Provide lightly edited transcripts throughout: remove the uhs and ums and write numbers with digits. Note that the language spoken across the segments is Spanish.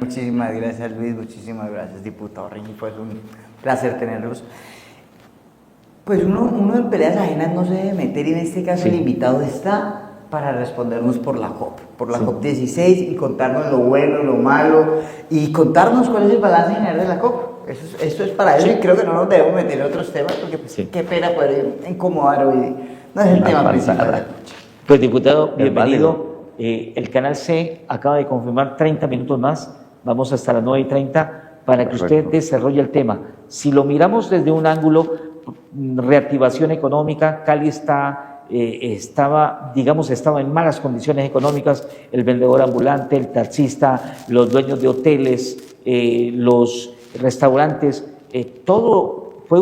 Muchísimas gracias, Luis, muchísimas gracias, diputado Rengifo, fue un placer tenerlos. Pues uno en peleas ajenas no se debe meter, y en este caso el invitado está para respondernos por la COP16, y contarnos lo bueno, lo malo, y contarnos cuál es el balance general de la COP. Esto es para eso, y creo que no nos debemos meter en otros temas, porque pues, qué pena poder incomodar hoy. No es el tema principal. Pues, diputado, bienvenido. El Canal C acaba de confirmar 30 minutos más, vamos hasta las 9:30 para que usted desarrolle el tema. Si lo miramos desde un ángulo, reactivación económica, Cali estaba en malas condiciones económicas, el vendedor ambulante, el taxista, los dueños de hoteles, los restaurantes, todo fue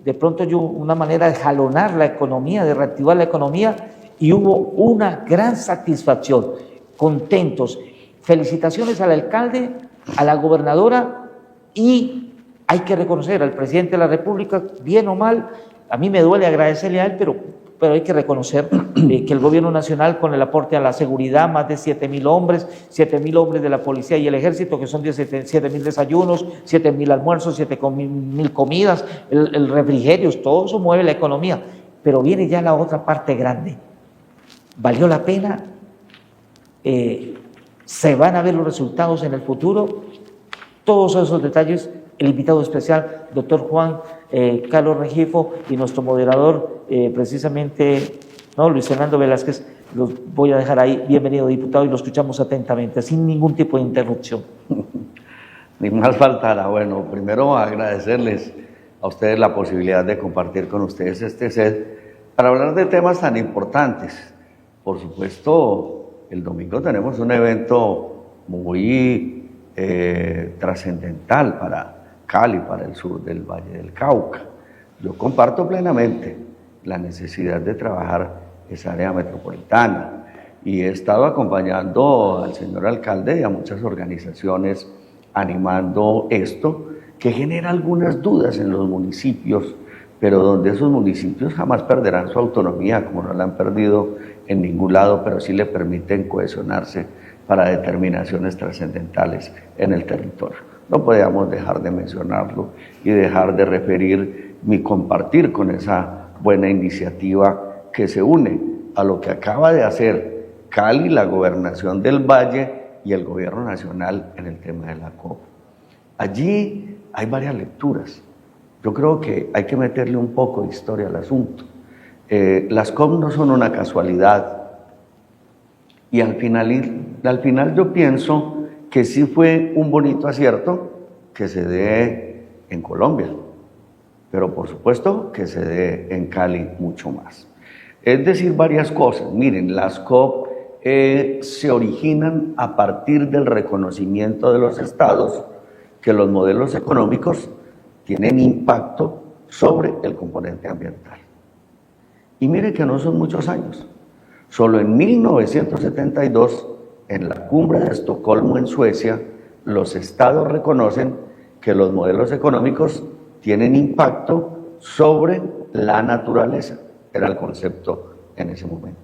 de pronto una manera de jalonar la economía, de reactivar la economía, y hubo una gran satisfacción, contentos. Felicitaciones al alcalde, a la gobernadora, y hay que reconocer al presidente de la República, bien o mal. A mí me duele agradecerle a él, pero hay que reconocer que el gobierno nacional, con el aporte a la seguridad, más de 7.000 hombres, 7.000 hombres de la policía y el ejército, que son 7.000 desayunos, 7.000 almuerzos, 7.000 comidas, el refrigerios, todo eso mueve la economía. Pero viene ya la otra parte grande. ¿Valió la pena? ¿Se van a ver los resultados en el futuro? Todos esos detalles, el invitado especial, doctor Juan Carlos Rengifo, y nuestro moderador, precisamente, Luis Fernando Velázquez, los voy a dejar ahí. Bienvenido, diputado, y lo escuchamos atentamente, sin ningún tipo de interrupción. Ni más faltará. Bueno, primero agradecerles a ustedes la posibilidad de compartir con ustedes este set para hablar de temas tan importantes. Por supuesto, el domingo tenemos un evento muy trascendental para Cali, para el sur del Valle del Cauca. Yo comparto plenamente la necesidad de trabajar esa área metropolitana, y he estado acompañando al señor alcalde y a muchas organizaciones animando esto, que genera algunas dudas en los municipios, pero donde esos municipios jamás perderán su autonomía, como no la han perdido en ningún lado, pero sí le permiten cohesionarse para determinaciones trascendentales en el territorio. No podíamos dejar de mencionarlo y dejar de referir mi compartir con esa buena iniciativa que se une a lo que acaba de hacer Cali, la gobernación del Valle y el gobierno nacional en el tema de la COP. Allí hay varias lecturas. Yo creo que hay que meterle un poco de historia al asunto. Las COP no son una casualidad, y al final yo pienso que sí fue un bonito acierto que se dé en Colombia, pero por supuesto que se dé en Cali mucho más. Es decir, varias cosas. Miren, las COP se originan a partir del reconocimiento de los estados que los modelos económicos tienen impacto sobre el componente ambiental. Y mire que no son muchos años. Solo en 1972, en la cumbre de Estocolmo en Suecia, los estados reconocen que los modelos económicos tienen impacto sobre la naturaleza. Era el concepto en ese momento.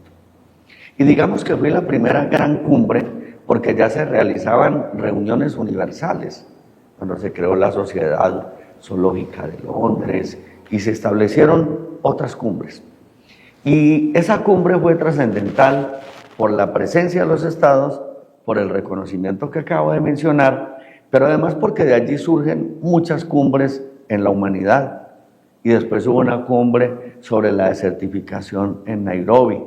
Y digamos que fue la primera gran cumbre, porque ya se realizaban reuniones universales, cuando se creó la Sociedad Zoológica de Londres y se establecieron otras cumbres. Y esa cumbre fue trascendental por la presencia de los estados, por el reconocimiento que acabo de mencionar, pero además porque de allí surgen muchas cumbres en la humanidad. Y después hubo una cumbre sobre la desertificación en Nairobi,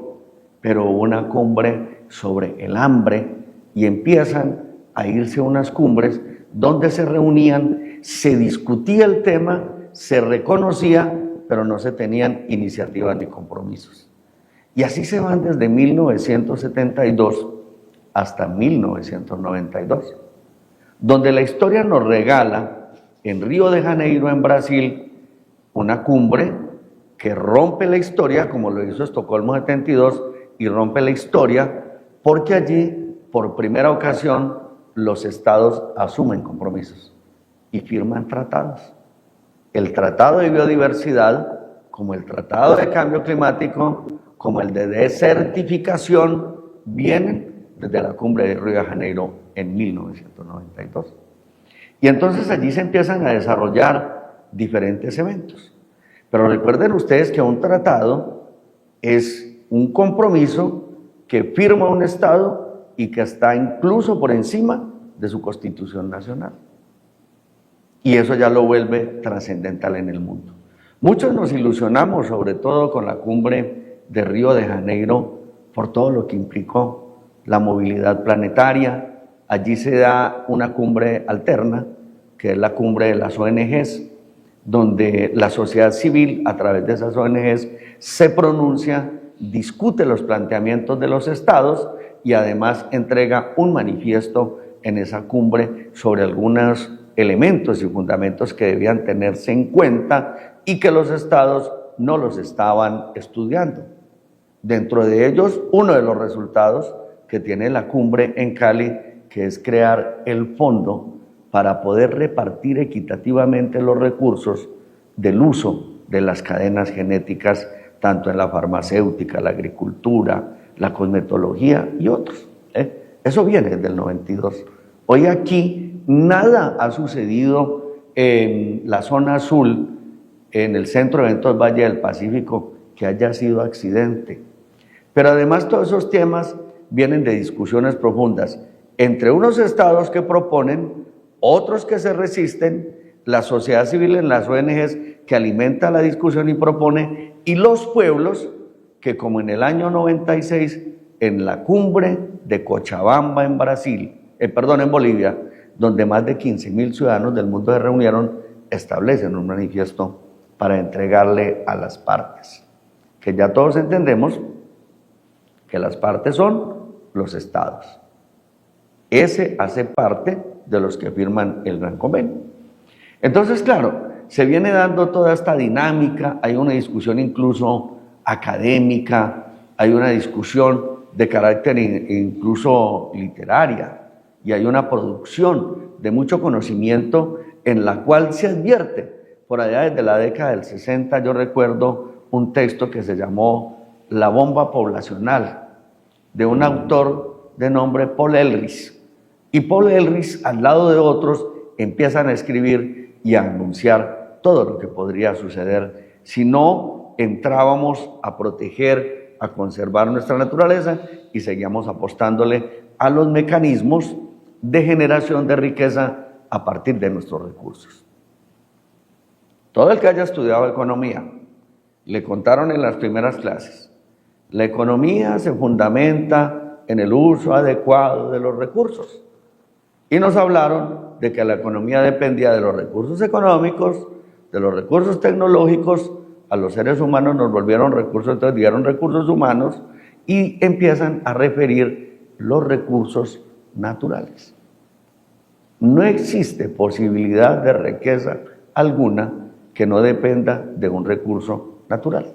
pero hubo una cumbre sobre el hambre, y empiezan a irse unas cumbres donde se reunían, se discutía el tema, se reconocía, pero no se tenían iniciativas ni compromisos. Y así se van desde 1972 hasta 1992, donde la historia nos regala en Río de Janeiro, en Brasil, una cumbre que rompe la historia, como lo hizo Estocolmo 72, y rompe la historia porque allí, por primera ocasión, los estados asumen compromisos y firman tratados. El Tratado de Biodiversidad, como el Tratado de Cambio Climático, como el de Desertificación, vienen desde la cumbre de Río de Janeiro en 1992. Y entonces allí se empiezan a desarrollar diferentes eventos. Pero recuerden ustedes que un tratado es un compromiso que firma un Estado y que está incluso por encima de su Constitución Nacional. Y eso ya lo vuelve trascendental en el mundo. Muchos nos ilusionamos, sobre todo con la cumbre de Río de Janeiro, por todo lo que implicó la movilidad planetaria. Allí se da una cumbre alterna, que es la cumbre de las ONGs, donde la sociedad civil, a través de esas ONGs, se pronuncia, discute los planteamientos de los estados y además entrega un manifiesto en esa cumbre sobre algunos elementos y fundamentos que debían tenerse en cuenta y que los estados no los estaban estudiando. Dentro de ellos, uno de los resultados que tiene la cumbre en Cali, que es crear el fondo para poder repartir equitativamente los recursos del uso de las cadenas genéticas, tanto en la farmacéutica, la agricultura, la cosmetología y otros. Eso viene desde el 92. Hoy aquí nada ha sucedido en la zona azul, en el Centro de Eventos Valle del Pacífico, que haya sido accidente. Pero además todos esos temas vienen de discusiones profundas entre unos estados que proponen, otros que se resisten, la sociedad civil en las ONGs que alimenta la discusión y propone, y los pueblos que, como en el año 96, en la cumbre de Cochabamba en en Bolivia, donde más de 15.000 ciudadanos del mundo se reunieron, establecen un manifiesto para entregarle a las partes. Que ya todos entendemos que las partes son los estados. Ese hace parte de los que firman el Gran Convenio. Entonces, claro, se viene dando toda esta dinámica, hay una discusión incluso académica, hay una discusión de carácter incluso literaria, y hay una producción de mucho conocimiento en la cual se advierte, por allá desde la década del 60, yo recuerdo un texto que se llamó La bomba poblacional, de un autor de nombre Paul Ehrlich. Y Paul Ehrlich, al lado de otros, empiezan a escribir y a anunciar todo lo que podría suceder si no entrábamos a proteger, a conservar nuestra naturaleza y seguíamos apostándole a los mecanismos de generación de riqueza a partir de nuestros recursos. Todo el que haya estudiado economía, le contaron en las primeras clases, la economía se fundamenta en el uso adecuado de los recursos. Y nos hablaron de que la economía dependía de los recursos económicos, de los recursos tecnológicos. A los seres humanos nos volvieron recursos, entonces dieron recursos humanos y empiezan a referir los recursos naturales. No existe posibilidad de riqueza alguna que no dependa de un recurso natural.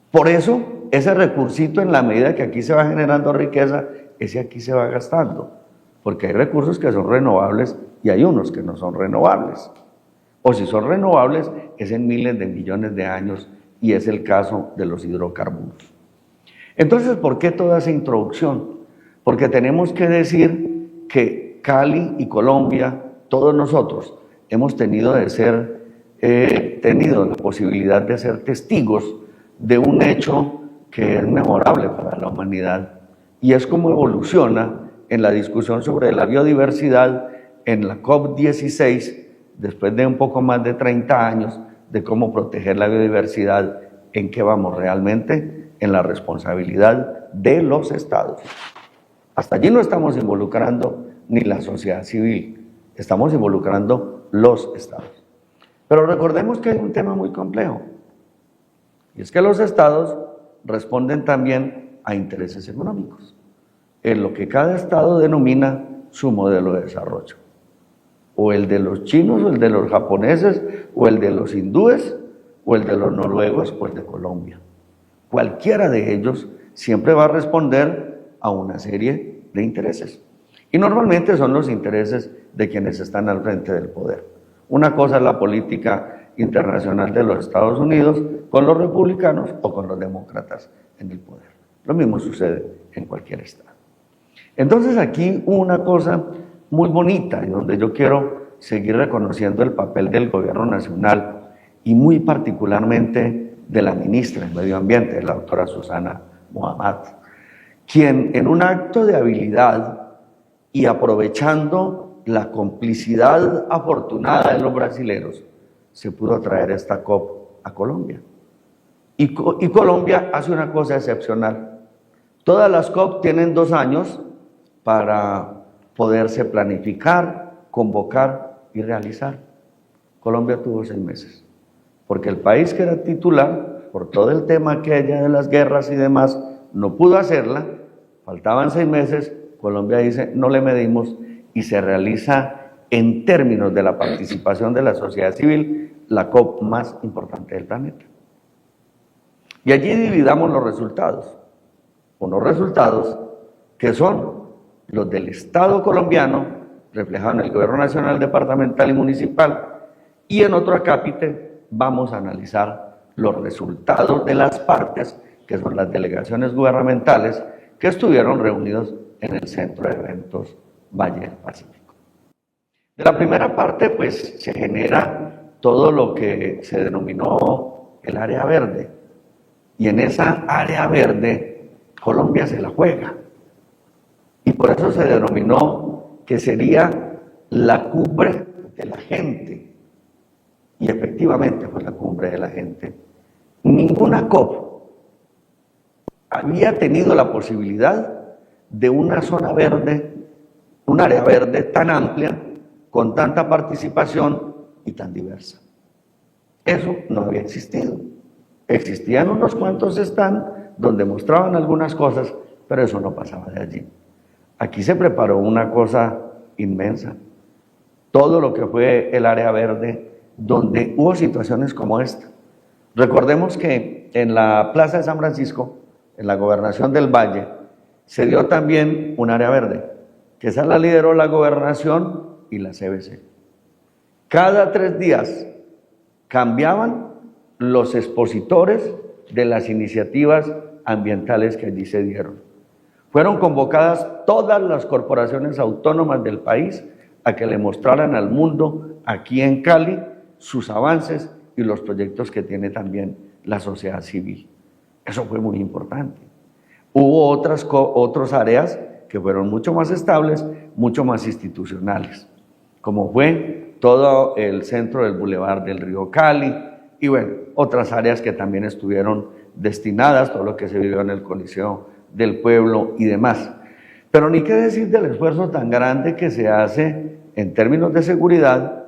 Por eso, ese recursito, en la medida que aquí se va generando riqueza, ese aquí se va gastando. Porque hay recursos que son renovables y hay unos que no son renovables. O si son renovables, es en miles de millones de años, y es el caso de los hidrocarburos. Entonces, ¿por qué toda esa introducción? Porque tenemos que decir que Cali y Colombia, todos nosotros, hemos tenido la posibilidad de ser testigos de un hecho que es memorable para la humanidad, y es cómo evoluciona en la discusión sobre la biodiversidad en la COP16, después de un poco más de 30 años, de cómo proteger la biodiversidad, en qué vamos realmente, en la responsabilidad de los estados. Hasta allí no estamos involucrando ni la sociedad civil, estamos involucrando los estados. Pero recordemos que hay un tema muy complejo, y es que los estados responden también a intereses económicos, en lo que cada estado denomina su modelo de desarrollo, o el de los chinos, o el de los japoneses, o el de los hindúes, o el de los noruegos, o el de Colombia. Cualquiera de ellos siempre va a responder a una serie de intereses, y normalmente son los intereses de quienes están al frente del poder. Una cosa es la política internacional de los Estados Unidos con los republicanos o con los demócratas en el poder. Lo mismo sucede en cualquier estado. Entonces aquí hubo una cosa muy bonita y donde yo quiero seguir reconociendo el papel del gobierno nacional y muy particularmente de la ministra de Medio Ambiente, la doctora Susana Muhammad, quien en un acto de habilidad y aprovechando la complicidad afortunada de los brasileros, se pudo traer esta COP a Colombia. Y Colombia hace una cosa excepcional. Todas las COP tienen 2 años para poderse planificar, convocar y realizar. Colombia tuvo 6 meses, porque el país que era titular, por todo el tema aquella de las guerras y demás, no pudo hacerla, faltaban 6 meses, Colombia dice, no le medimos, y se realiza en términos de la participación de la sociedad civil, la COP más importante del planeta. Y allí dividamos los resultados, unos resultados que son los del Estado colombiano, reflejados en el gobierno nacional, departamental y municipal, y en otro acápite vamos a analizar los resultados de las partes, que son las delegaciones gubernamentales, que estuvieron reunidos en el Centro de Eventos Valle del Pacífico. De la primera parte, pues, se genera todo lo que se denominó el área verde, y en esa área verde Colombia se la juega, y por eso se denominó que sería la cumbre de la gente, y efectivamente fue la cumbre de la gente. Ninguna COP había tenido la posibilidad de una zona verde, un área verde tan amplia, con tanta participación y tan diversa. Eso no había existido. Existían unos cuantos stands donde mostraban algunas cosas, pero eso no pasaba de allí. Aquí se preparó una cosa inmensa. Todo lo que fue el área verde, donde hubo situaciones como esta. Recordemos que en la Plaza de San Francisco, en la Gobernación del Valle, se dio también un área verde, que esa la lideró la Gobernación y la CBC. Cada 3 días cambiaban los expositores de las iniciativas ambientales que allí se dieron. Fueron convocadas todas las corporaciones autónomas del país a que le mostraran al mundo aquí en Cali sus avances y los proyectos que tiene también la sociedad civil. Eso fue muy importante. Hubo otras áreas que fueron mucho más estables, mucho más institucionales, como fue todo el centro del Boulevard del Río Cali, y bueno, otras áreas que también estuvieron destinadas, todo lo que se vivió en el Coliseo del Pueblo y demás. Pero ni qué decir del esfuerzo tan grande que se hace en términos de seguridad,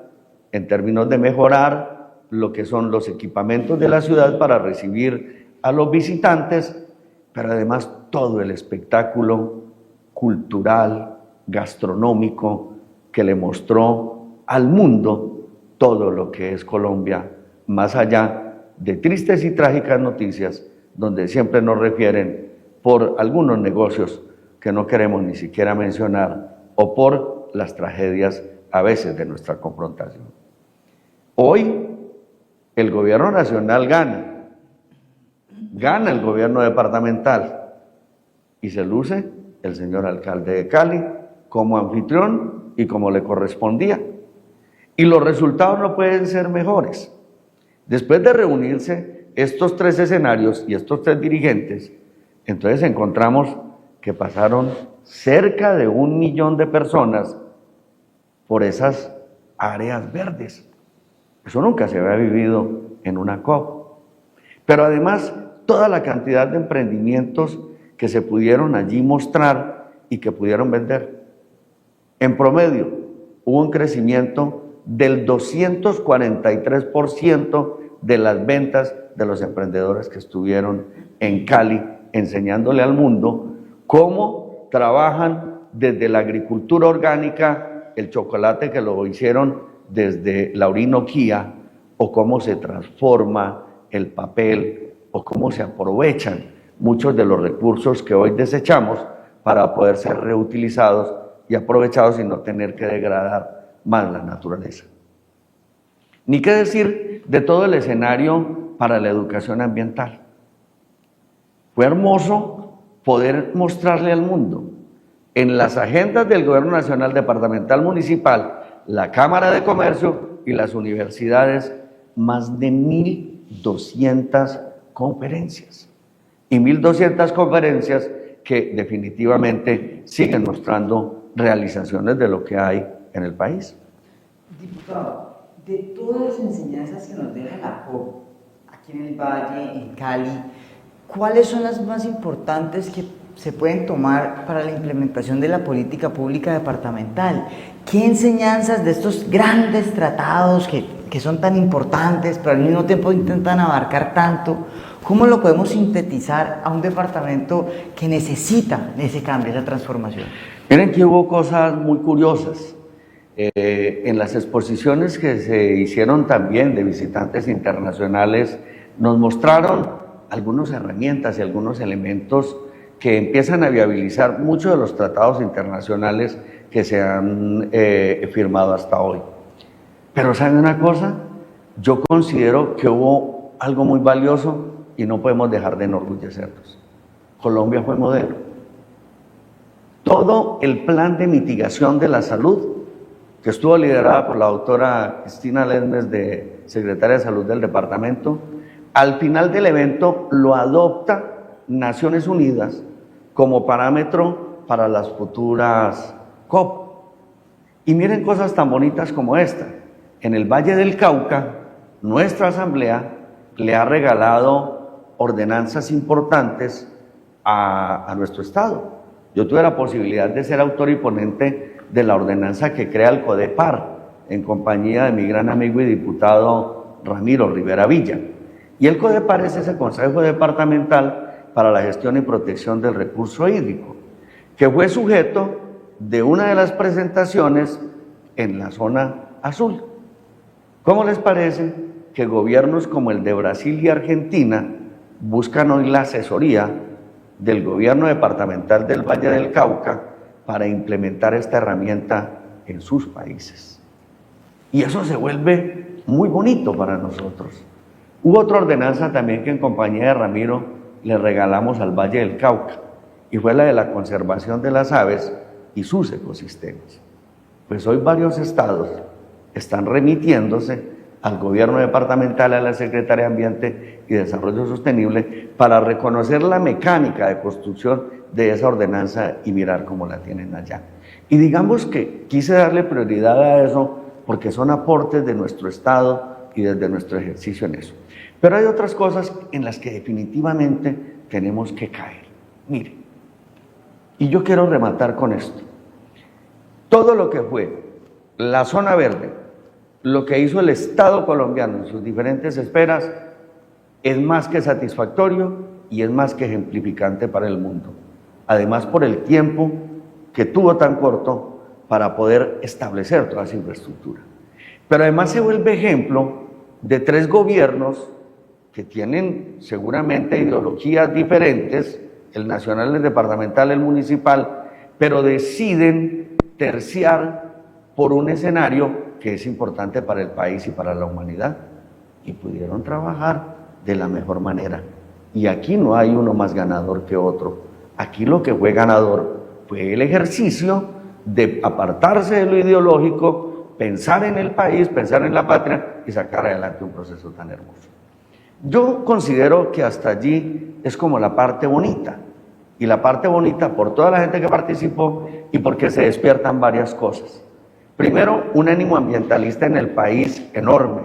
en términos de mejorar lo que son los equipamientos de la ciudad para recibir a los visitantes, pero además todo el espectáculo cultural, gastronómico, que le mostró al mundo todo lo que es Colombia, más allá de tristes y trágicas noticias, donde siempre nos refieren por algunos negocios que no queremos ni siquiera mencionar, o por las tragedias a veces de nuestra confrontación. Hoy el gobierno nacional gana el gobierno departamental, y se luce el señor alcalde de Cali como anfitrión y como le correspondía. Y los resultados no pueden ser mejores. Después de reunirse estos 3 escenarios y estos 3 dirigentes, entonces encontramos que pasaron cerca de 1 millón de personas por esas áreas verdes. Eso nunca se había vivido en una COP. Pero además, toda la cantidad de emprendimientos que se pudieron allí mostrar y que pudieron vender. En promedio, hubo un crecimiento del 243% de las ventas de los emprendedores que estuvieron en Cali, enseñándole al mundo cómo trabajan desde la agricultura orgánica, el chocolate que lo hicieron desde la Orinoquía, o cómo se transforma el papel, o cómo se aprovechan muchos de los recursos que hoy desechamos para poder ser reutilizados y aprovechados y no tener que degradar más la naturaleza. Ni qué decir de todo el escenario para la educación ambiental. Fue hermoso poder mostrarle al mundo en las agendas del Gobierno Nacional, Departamental, Municipal, la Cámara de Comercio y las universidades más de 1.200 conferencias. Y 1.200 conferencias que definitivamente siguen mostrando realizaciones de lo que hay en el país. Diputado, de todas las enseñanzas que nos deja la COP, aquí en el Valle, en Cali, ¿cuáles son las más importantes que se pueden tomar para la implementación de la política pública departamental? ¿Qué enseñanzas de estos grandes tratados que son tan importantes, pero al mismo tiempo intentan abarcar tanto, cómo lo podemos sintetizar a un departamento que necesita ese cambio, esa transformación? Miren que hubo cosas muy curiosas. En las exposiciones que se hicieron también de visitantes internacionales, nos mostraron algunas herramientas y algunos elementos que empiezan a viabilizar muchos de los tratados internacionales que se han firmado hasta hoy. Pero ¿saben una cosa? Yo considero que hubo algo muy valioso y no podemos dejar de enorgullecernos. Colombia fue modelo. Todo el plan de mitigación de la salud, que estuvo liderada por la doctora Cristina Lesmes, secretaria de Salud del departamento, al final del evento lo adopta Naciones Unidas como parámetro para las futuras COP. Y miren cosas tan bonitas como esta. En el Valle del Cauca, nuestra asamblea le ha regalado ordenanzas importantes a nuestro estado. Yo tuve la posibilidad de ser autor y ponente de la ordenanza que crea el CODEPAR, en compañía de mi gran amigo y diputado Ramiro Rivera Villa. Y el CODEPAR es ese Consejo Departamental para la Gestión y Protección del Recurso Hídrico, que fue sujeto de una de las presentaciones en la zona azul. ¿Cómo les parece que gobiernos como el de Brasil y Argentina buscan hoy la asesoría del gobierno departamental del Valle del Cauca para implementar esta herramienta en sus países? Y eso se vuelve muy bonito para nosotros. Hubo otra ordenanza también que en compañía de Ramiro le regalamos al Valle del Cauca, y fue la de la conservación de las aves y sus ecosistemas. Pues hoy varios estados están remitiéndose al gobierno departamental, a la Secretaría de Ambiente y Desarrollo Sostenible, para reconocer la mecánica de construcción de esa ordenanza y mirar cómo la tienen allá. Y digamos que quise darle prioridad a eso porque son aportes de nuestro estado y desde nuestro ejercicio en eso. Pero hay otras cosas en las que definitivamente tenemos que caer. Mire, y yo quiero rematar con esto. Todo lo que fue la zona verde, lo que hizo el Estado colombiano en sus diferentes esferas, es más que satisfactorio y es más que ejemplificante para el mundo. Además, por el tiempo que tuvo tan corto para poder establecer toda esa infraestructura. Pero además se vuelve ejemplo de 3 gobiernos que tienen seguramente ideologías diferentes, el nacional, el departamental, el municipal, pero deciden terciar por un escenario que es importante para el país y para la humanidad, y pudieron trabajar de la mejor manera. Y aquí no hay uno más ganador que otro. Aquí lo que fue ganador fue el ejercicio de apartarse de lo ideológico, pensar en el país, pensar en la patria y sacar adelante un proceso tan hermoso. Yo considero que hasta allí es como la parte bonita, y la parte bonita por toda la gente que participó y porque se despiertan varias cosas. Primero, un ánimo ambientalista en el país enorme.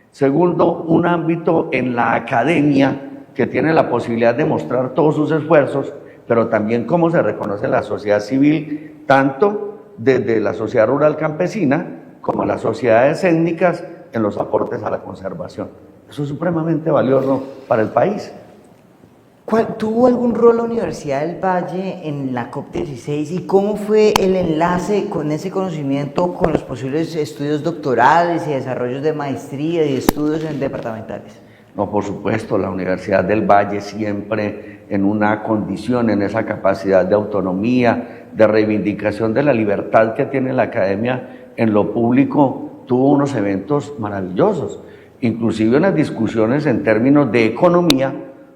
Segundo, un ámbito en la academia que tiene la posibilidad de mostrar todos sus esfuerzos, pero también cómo se reconoce la sociedad civil, tanto desde la sociedad rural campesina como las sociedades étnicas en los aportes a la conservación. Eso es supremamente valioso para el país. ¿Tuvo algún rol la Universidad del Valle en la COP16 y cómo fue el enlace con ese conocimiento con los posibles estudios doctorales y desarrollos de maestría y estudios departamentales? No, por supuesto, la Universidad del Valle siempre en una condición, en esa capacidad de autonomía, de reivindicación de la libertad que tiene la academia en lo público, tuvo unos eventos maravillosos, inclusive unas discusiones en términos de economía,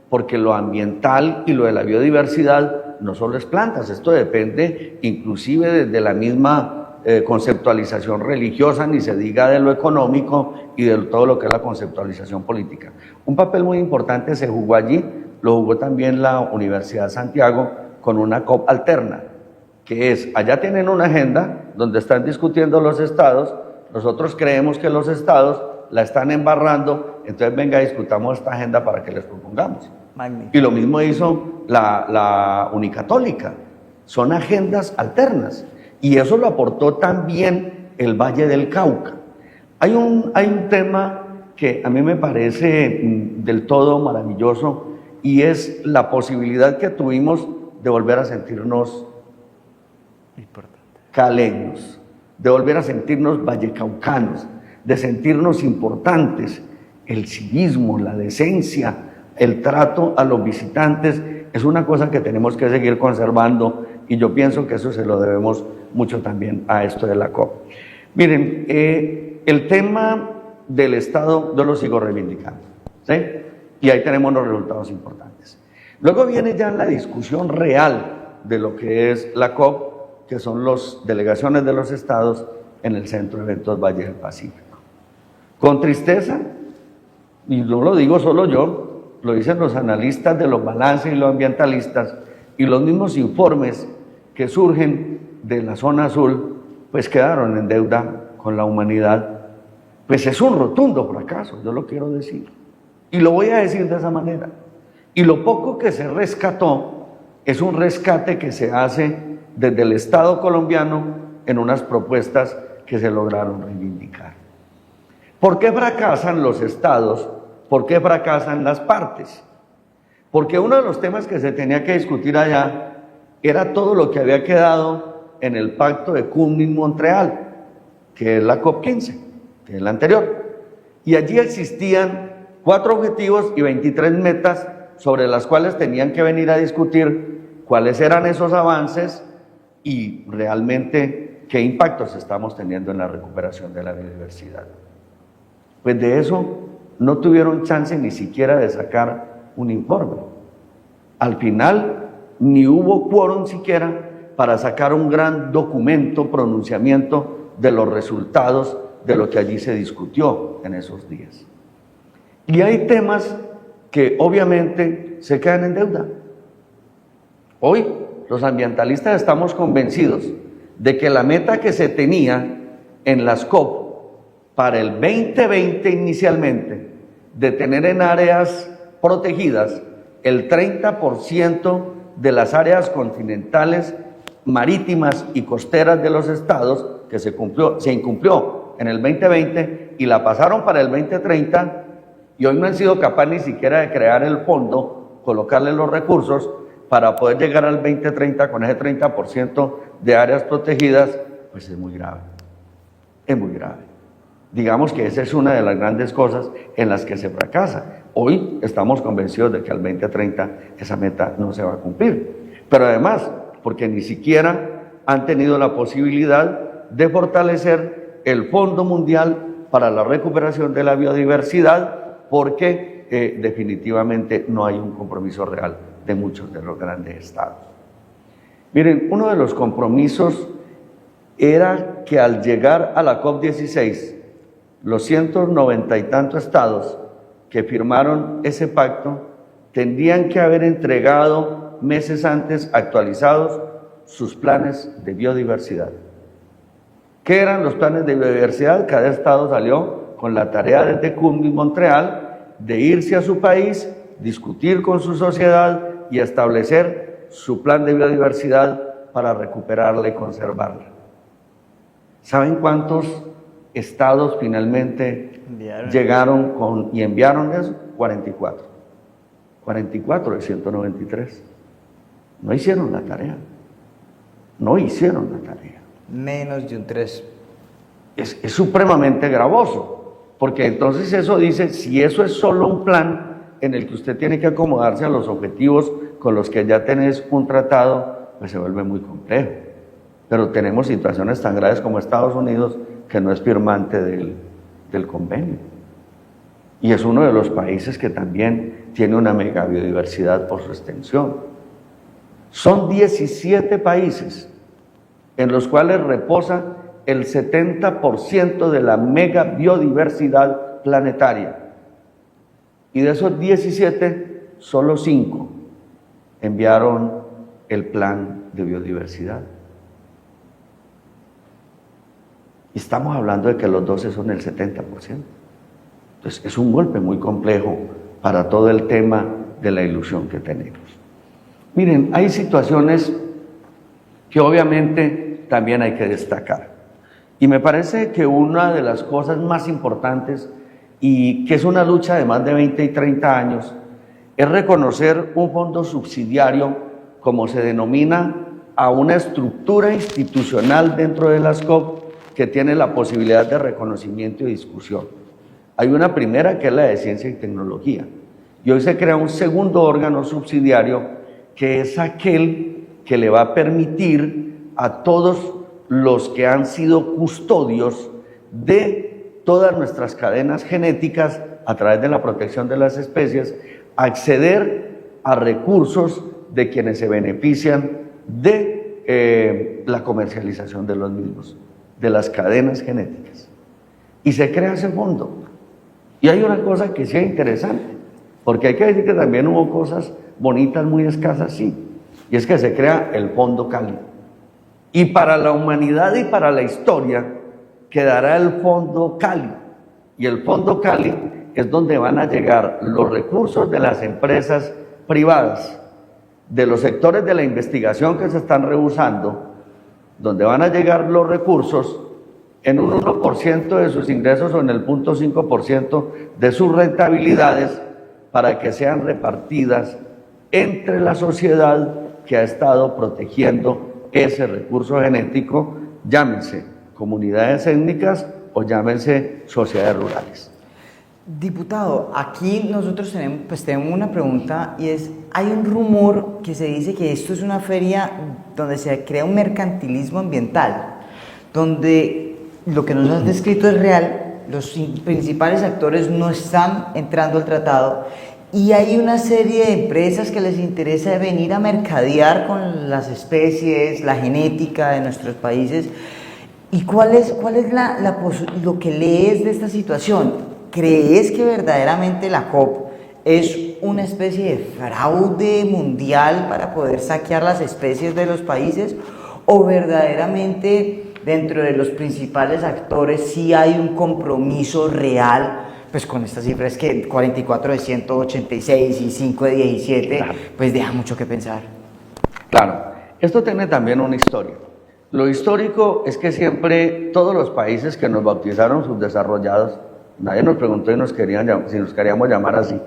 porque lo ambiental y lo de la biodiversidad no solo es plantas, esto depende inclusive de la misma conceptualización religiosa, ni se diga de lo económico y de todo lo que es la conceptualización política. Un papel muy importante se jugó allí, lo jugó también la Universidad de Santiago con una COP alterna, que es, allá tienen una agenda donde están discutiendo los estados, nosotros creemos que los estados la están embarrando, entonces venga, discutamos esta agenda para que les propongamos. Magnífico. Y lo mismo hizo la Unicatólica, son agendas alternas, y eso lo aportó también el Valle del Cauca. Hay un tema que a mí me parece del todo maravilloso, y es la posibilidad que tuvimos de volver a sentirnos caleños, de volver a sentirnos vallecaucanos, de sentirnos importantes. El civismo, la decencia, el trato a los visitantes es una cosa que tenemos que seguir conservando, y yo pienso que eso se lo debemos mucho también a esto de la COP. Miren, el tema del Estado yo lo sigo reivindicando, ¿sí? Y ahí tenemos los resultados importantes. Luego viene ya la discusión real de lo que es la COP, que son las delegaciones de los estados en el Centro de Eventos Valle del Pacífico. Con tristeza, y no lo digo solo yo, lo dicen los analistas de los balances y los ambientalistas, y los mismos informes que surgen de la zona azul, pues quedaron en deuda con la humanidad. Pues es un rotundo fracaso, yo lo quiero decir, y lo voy a decir de esa manera. Y lo poco que se rescató es un rescate que se hace desde el Estado colombiano en unas propuestas que se lograron reivindicar. ¿Por qué fracasan los estados? ¿Por qué fracasan las partes? Porque uno de los temas que se tenía que discutir allá era todo lo que había quedado en el Pacto de Kunming-Montreal, que es la COP15, que es la anterior. Y allí existían 4 objetivos y 23 metas sobre las cuales tenían que venir a discutir cuáles eran esos avances y realmente qué impactos estamos teniendo en la recuperación de la biodiversidad. Pues de eso no tuvieron chance ni siquiera de sacar un informe. Al final ni hubo quórum siquiera para sacar un gran documento, pronunciamiento de los resultados de lo que allí se discutió en esos días. Y hay temas que obviamente se quedan en deuda. Hoy los ambientalistas estamos convencidos de que la meta que se tenía en las COP para el 2020 inicialmente, de tener en áreas protegidas el 30% de las áreas continentales, marítimas y costeras de los estados, que se incumplió en el 2020 y la pasaron para el 2030, y hoy no han sido capaces ni siquiera de crear el fondo, colocarle los recursos para poder llegar al 2030 con ese 30% de áreas protegidas. Pues es muy grave, es muy grave. Digamos que esa es una de las grandes cosas en las que se fracasa. Hoy estamos convencidos de que al 2030 esa meta no se va a cumplir, pero además porque ni siquiera han tenido la posibilidad de fortalecer el Fondo Mundial para la Recuperación de la Biodiversidad, porque definitivamente no hay un compromiso real de muchos de los grandes estados. Miren, uno de los compromisos era que al llegar a la COP16, los 190 y tantos estados que firmaron ese pacto tendrían que haber entregado meses antes actualizados sus planes de biodiversidad. ¿Qué eran los planes de biodiversidad? Cada estado salió con la tarea desde Kunming-Montreal de irse a su país, discutir con su sociedad y establecer su plan de biodiversidad para recuperarla y conservarla. ¿Saben cuántos estados finalmente llegaron y enviaron eso? 44. 44 de 193. No hicieron la tarea. No hicieron la tarea. Menos de un 3. Es supremamente gravoso, porque entonces eso dice, si eso es solo un plan en el que usted tiene que acomodarse a los objetivos con los que ya tenés un tratado, pues se vuelve muy complejo. Pero tenemos situaciones tan graves como Estados Unidos, que no es firmante del convenio. Y es uno de los países que también tiene una mega biodiversidad por su extensión. Son 17 países en los cuales reposa el 70% de la mega biodiversidad planetaria. Y de esos 17, solo 5 enviaron el plan de biodiversidad. Y estamos hablando de que los 12 son el 70%. Entonces es un golpe muy complejo para todo el tema de la ilusión que tenemos. Miren, hay situaciones que obviamente también hay que destacar. Y me parece que una de las cosas más importantes, y que es una lucha de más de 20 y 30 años, es reconocer un fondo subsidiario, como se denomina, a una estructura institucional dentro de las COP que tiene la posibilidad de reconocimiento y discusión. Hay una primera que es la de ciencia y tecnología, y hoy se crea un segundo órgano subsidiario que es aquel que le va a permitir a todos los que han sido custodios de todas nuestras cadenas genéticas a través de la protección de las especies, acceder a recursos de quienes se benefician de la comercialización de los mismos, de las cadenas genéticas. Y se crea ese fondo. Y hay una cosa que sí es interesante, porque hay que decir que también hubo cosas bonitas, muy escasas, sí, y es que se crea el Fondo Cali. Y para la humanidad y para la historia quedará el Fondo Cali. Y el Fondo Cali es donde van a llegar los recursos de las empresas privadas, de los sectores de la investigación que se están rehusando, donde van a llegar los recursos en un 1% de sus ingresos o en el 0.5% de sus rentabilidades, para que sean repartidas entre la sociedad que ha estado protegiendo ese recurso genético, llámense comunidades étnicas o llámense sociedades rurales. Diputado, aquí nosotros tenemos una pregunta, y es, hay un rumor que se dice que esto es una feria donde se crea un mercantilismo ambiental, donde lo que nos has descrito es real, los principales actores no están entrando al tratado, y hay una serie de empresas que les interesa venir a mercadear con las especies, la genética de nuestros países. ¿Y cuál es lo que lees de esta situación? ¿Crees que verdaderamente la COP es una especie de fraude mundial para poder saquear las especies de los países? ¿O verdaderamente dentro de los principales actores sí hay un compromiso real? Pues con estas cifras que 44 de 186 y 5 de 17, claro, pues deja mucho que pensar. Claro, esto tiene también una historia. Lo histórico es que siempre todos los países que nos bautizaron subdesarrollados, nadie nos preguntó si nos queríamos llamar así,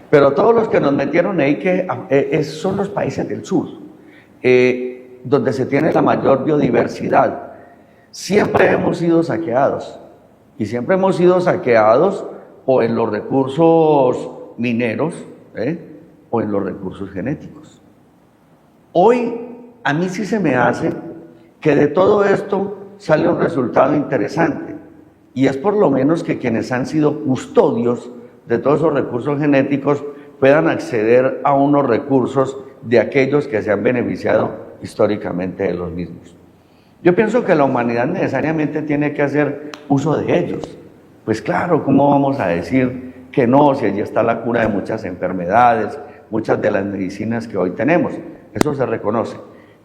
pero todos los que nos metieron ahí son los países del sur, donde se tiene la mayor biodiversidad. Siempre hemos sido saqueados, y siempre hemos sido saqueados o en los recursos mineros, o en los recursos genéticos. Hoy a mí sí se me hace que de todo esto sale un resultado interesante, y es por lo menos que quienes han sido custodios de todos esos recursos genéticos puedan acceder a unos recursos de aquellos que se han beneficiado históricamente de los mismos. Yo pienso que la humanidad necesariamente tiene que hacer uso de ellos. Pues claro, ¿cómo vamos a decir que no, si allí está la cura de muchas enfermedades, muchas de las medicinas que hoy tenemos? Eso se reconoce.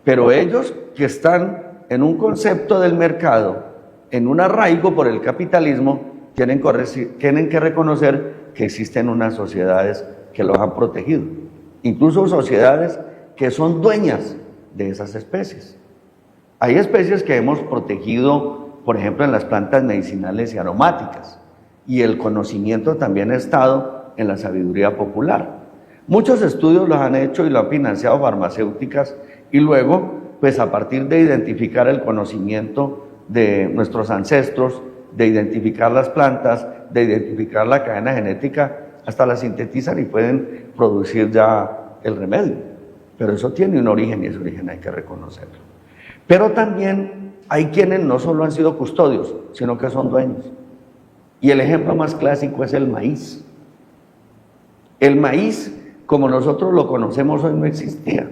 Pero ellos que están en un concepto del mercado, en un arraigo por el capitalismo, tienen que reconocer que existen unas sociedades que los han protegido, incluso sociedades que son dueñas de esas especies. Hay especies que hemos protegido, por ejemplo, en las plantas medicinales y aromáticas, y el conocimiento también ha estado en la sabiduría popular. Muchos estudios los han hecho y lo han financiado farmacéuticas, y luego, pues a partir de identificar el conocimiento de nuestros ancestros, de identificar las plantas, de identificar la cadena genética, hasta la sintetizan y pueden producir ya el remedio. Pero eso tiene un origen, y ese origen hay que reconocerlo. Pero también hay quienes no solo han sido custodios, sino que son dueños. Y el ejemplo más clásico es el maíz. El maíz, como nosotros lo conocemos hoy, no existía.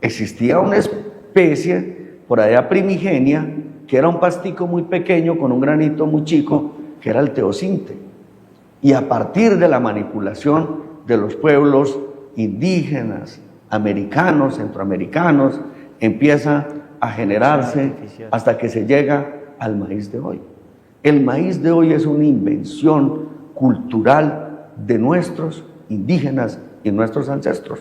existía una especie por allá primigenia que era un pastico muy pequeño con un granito muy chico, que era el teosinte. Y a partir de la manipulación de los pueblos indígenas, americanos, centroamericanos, empieza a generarse hasta que se llega al maíz de hoy. El maíz de hoy es una invención cultural de nuestros indígenas y nuestros ancestros.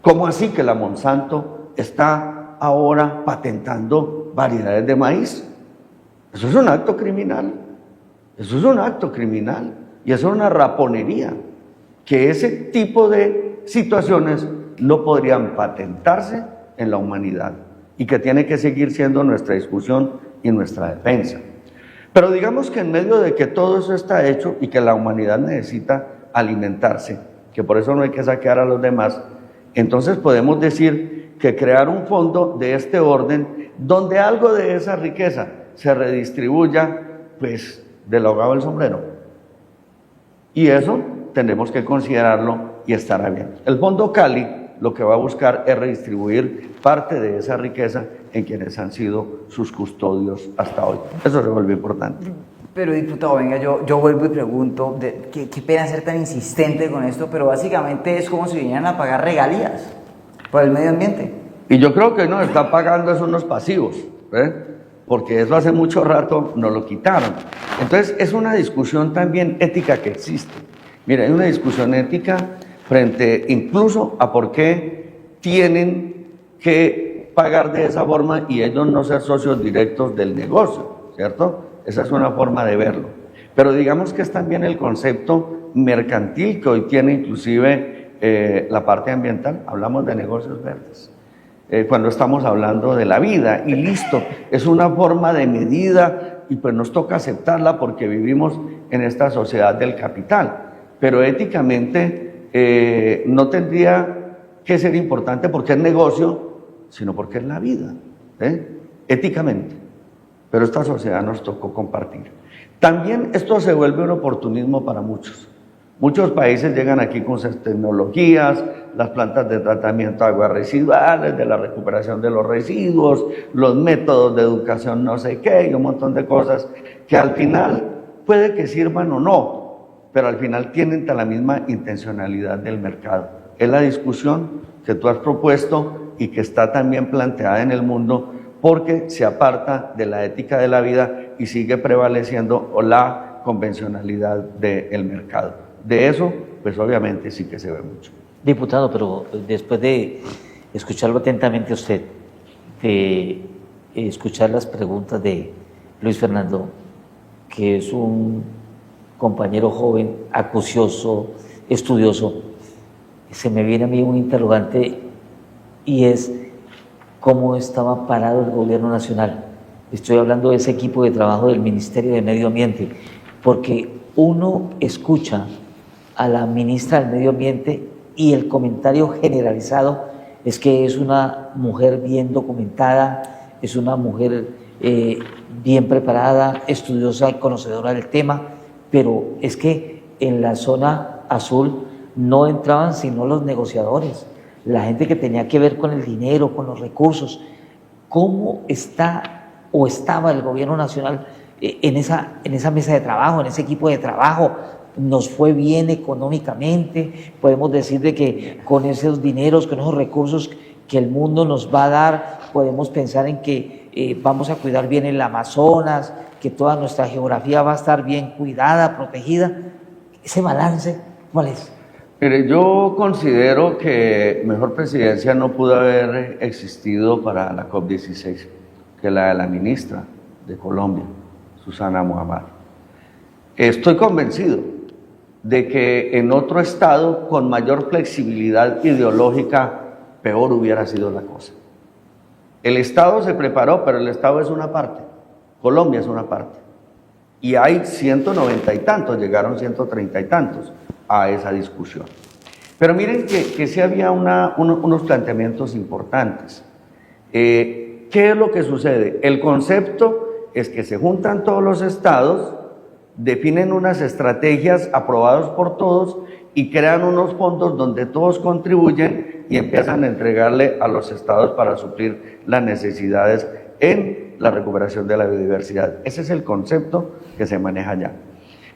¿Cómo así que la Monsanto está ahora patentando variedades de maíz? Eso es un acto criminal. Eso es un acto criminal. Y eso es una raponería. Que ese tipo de situaciones no podrían patentarse en la humanidad y que tiene que seguir siendo nuestra discusión y nuestra defensa. Pero digamos que en medio de que todo eso está hecho y que la humanidad necesita alimentarse, que por eso no hay que saquear a los demás, entonces podemos decir que crear un fondo de este orden donde algo de esa riqueza se redistribuya, pues, del ahogado del sombrero. Y eso tenemos que considerarlo y estará bien. El Fondo Cali lo que va a buscar es redistribuir parte de esa riqueza en quienes han sido sus custodios hasta hoy. Eso se vuelve importante. Pero diputado, venga, yo vuelvo y pregunto, qué pena ser tan insistente con esto, pero básicamente es como si vinieran a pagar regalías por el medio ambiente. Y yo creo que nos está pagando es unos pasivos, porque eso hace mucho rato nos lo quitaron. Entonces es una discusión también ética que existe. Mira, hay una discusión ética frente incluso a por qué tienen que pagar de esa forma y ellos no ser socios directos del negocio, ¿cierto? Esa es una forma de verlo. Pero digamos que es también el concepto mercantil que hoy tiene inclusive la parte ambiental. Hablamos de negocios verdes. Cuando estamos hablando de la vida y listo, es una forma de medida y pues nos toca aceptarla porque vivimos en esta sociedad del capital. Pero éticamente no tendría que ser importante porque es negocio, sino porque es la vida, éticamente. Pero esta sociedad nos tocó compartir. También esto se vuelve un oportunismo para muchos. Muchos países llegan aquí con sus tecnologías, las plantas de tratamiento de aguas residuales, de la recuperación de los residuos, los métodos de educación no sé qué, y un montón de cosas que al final puede que sirvan o no, pero al final tienen la misma intencionalidad del mercado. Es la discusión que tú has propuesto y que está también planteada en el mundo porque se aparta de la ética de la vida y sigue prevaleciendo la convencionalidad del mercado. De eso, pues obviamente sí que se ve mucho. Diputado, pero después de escucharlo atentamente a usted, de escuchar las preguntas de Luis Fernando, que es un compañero joven, acucioso, estudioso, se me viene a mí un interrogante y es cómo estaba parado el gobierno nacional. Estoy hablando de ese equipo de trabajo del Ministerio de Medio Ambiente, porque uno escucha a la ministra del Medio Ambiente y el comentario generalizado es que es una mujer bien documentada, es una mujer bien preparada, estudiosa y conocedora del tema, pero es que en la zona azul no entraban sino los negociadores, la gente que tenía que ver con el dinero, con los recursos. ¿Cómo está o estaba el gobierno nacional en esa mesa de trabajo, en ese equipo de trabajo? ¿Nos fue bien económicamente? Podemos decir de que con esos dineros, con esos recursos que el mundo nos va a dar, podemos pensar en que vamos a cuidar bien el Amazonas, que toda nuestra geografía va a estar bien cuidada, protegida. ¿Ese balance cuál es? Mire, yo considero que mejor presidencia no pudo haber existido para la COP16 que la de la ministra de Colombia, Susana Muhammad. Estoy convencido de que en otro estado con mayor flexibilidad ideológica, peor hubiera sido la cosa. El Estado se preparó, pero el Estado es una parte, Colombia es una parte. Y hay 190 y tantos, llegaron 130 y tantos a esa discusión. Pero miren que sí había unos planteamientos importantes. ¿Qué es lo que sucede? El concepto es que se juntan todos los estados, definen unas estrategias aprobadas por todos y crean unos fondos donde todos contribuyen y empiezan a entregarle a los estados para suplir las necesidades en la recuperación de la biodiversidad. Ese es el concepto que se maneja allá.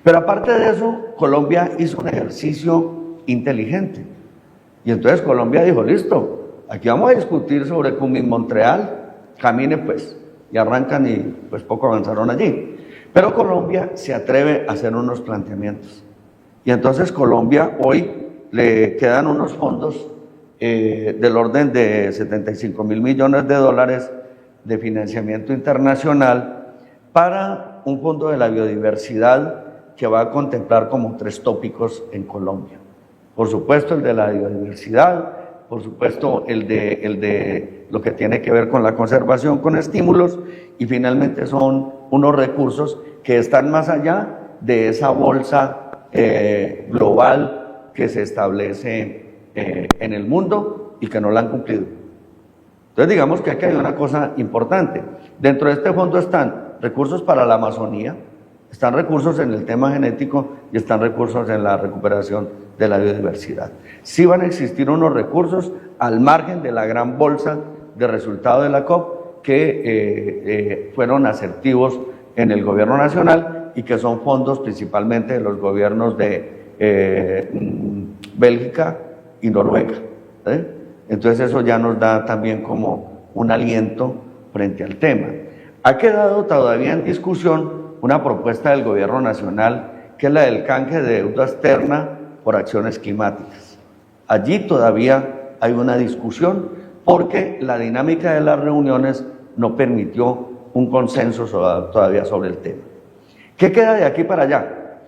Pero aparte de eso, Colombia hizo un ejercicio inteligente. Y entonces Colombia dijo, listo, aquí vamos a discutir sobre Kunming-Montreal, camine pues. Y arrancan y pues poco avanzaron allí. Pero Colombia se atreve a hacer unos planteamientos. Y entonces Colombia hoy le quedan unos fondos del orden de 75.000 millones de dólares de financiamiento internacional para un fondo de la biodiversidad que va a contemplar como 3 tópicos en Colombia. Por supuesto el de la biodiversidad, por supuesto el de lo que tiene que ver con la conservación, con estímulos, y finalmente son unos recursos que están más allá de esa bolsa global que se establece en el mundo y que no la han cumplido. Entonces digamos que aquí hay una cosa importante. Dentro de este fondo están recursos para la Amazonía, están recursos en el tema genético y están recursos en la recuperación de la biodiversidad. Sí van a existir unos recursos al margen de la gran bolsa de resultado de la COP que fueron asertivos en el gobierno nacional y que son fondos principalmente de los gobiernos de Bélgica y Noruega. Entonces eso ya nos da también como un aliento frente al tema. Ha quedado todavía en discusión una propuesta del gobierno nacional que es la del canje de deuda externa por acciones climáticas. Allí todavía hay una discusión porque la dinámica de las reuniones no permitió un consenso todavía sobre el tema. ¿Qué queda de aquí para allá?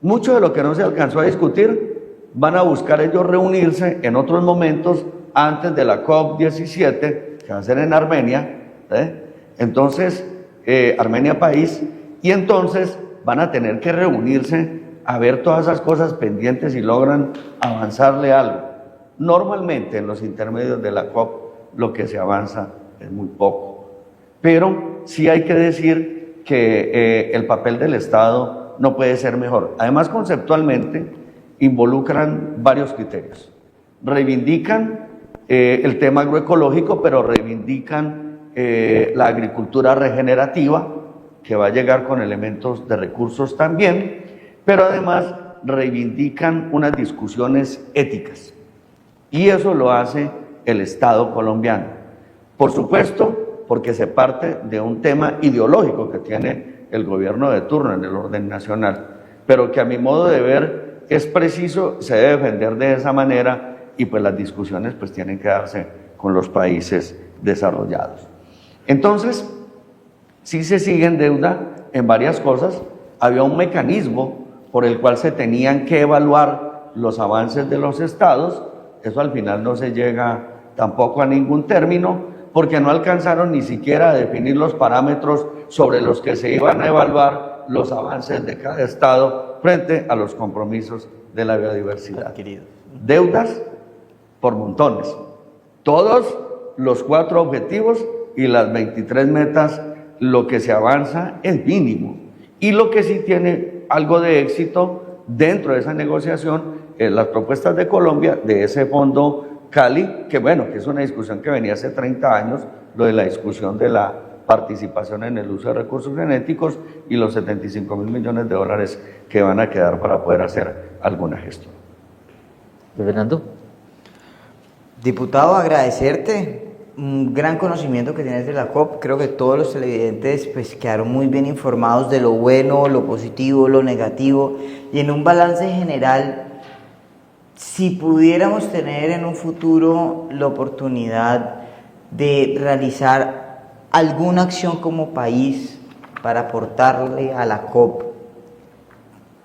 Mucho de lo que no se alcanzó a discutir van a buscar ellos reunirse en otros momentos antes de la COP17, que va a ser en Armenia, entonces, Armenia país, y entonces van a tener que reunirse a ver todas esas cosas pendientes y logran avanzarle algo. Normalmente en los intermedios de la COP lo que se avanza es muy poco, pero sí hay que decir que el papel del Estado no puede ser mejor. Además, conceptualmente involucran varios criterios. Reivindican el tema agroecológico, pero reivindican la agricultura regenerativa, que va a llegar con elementos de recursos también, pero además reivindican unas discusiones éticas. Y eso lo hace el Estado colombiano. Por supuesto, porque se parte de un tema ideológico que tiene el gobierno de turno en el orden nacional, pero que a mi modo de ver es preciso, se debe defender de esa manera, y pues las discusiones pues tienen que darse con los países desarrollados. Entonces, sí se sigue en deuda en varias cosas. Había un mecanismo por el cual se tenían que evaluar los avances de los estados. Eso al final no se llega tampoco a ningún término, porque no alcanzaron ni siquiera a definir los parámetros sobre los que se iban a evaluar los avances de cada estado frente a los compromisos de la biodiversidad. Adquiridos. Deudas por montones. Todos los 4 objetivos y las 23 metas, lo que se avanza es mínimo. Y lo que sí tiene algo de éxito dentro de esa negociación es las propuestas de Colombia de ese fondo Cali, que bueno, que es una discusión que venía hace 30 años, lo de la discusión de la participación en el uso de recursos genéticos y los 75.000 millones de dólares que van a quedar para poder hacer alguna gestión. Fernando. Diputado, agradecerte, un gran conocimiento que tienes de la COP. Creo que todos los televidentes pues quedaron muy bien informados de lo bueno, lo positivo, lo negativo, y en un balance general, si pudiéramos tener en un futuro la oportunidad de realizar alguna acción como país para aportarle a la COP,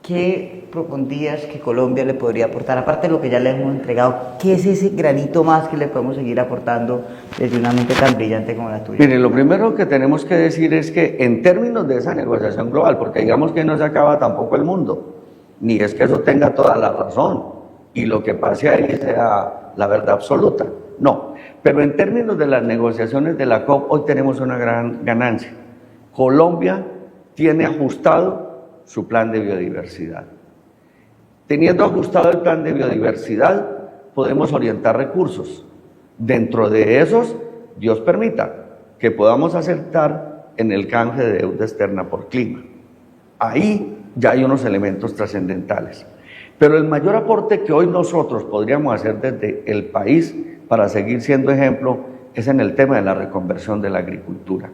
¿qué propondrías que Colombia le podría aportar? Aparte de lo que ya le hemos entregado, ¿qué es ese granito más que le podemos seguir aportando desde una mente tan brillante como la tuya? Miren, lo primero que tenemos que decir es que en términos de esa negociación global, porque digamos que no se acaba tampoco el mundo, ni es que eso tenga toda la razón y lo que pase ahí sea la verdad absoluta, no. Pero en términos de las negociaciones de la COP, hoy tenemos una gran ganancia. Colombia tiene ajustado su plan de biodiversidad. Teniendo ajustado el plan de biodiversidad, podemos orientar recursos. Dentro de esos, Dios permita que podamos aceptar en el canje de deuda externa por clima. Ahí ya hay unos elementos trascendentales. Pero el mayor aporte que hoy nosotros podríamos hacer desde el país para seguir siendo ejemplo es en el tema de la reconversión de la agricultura.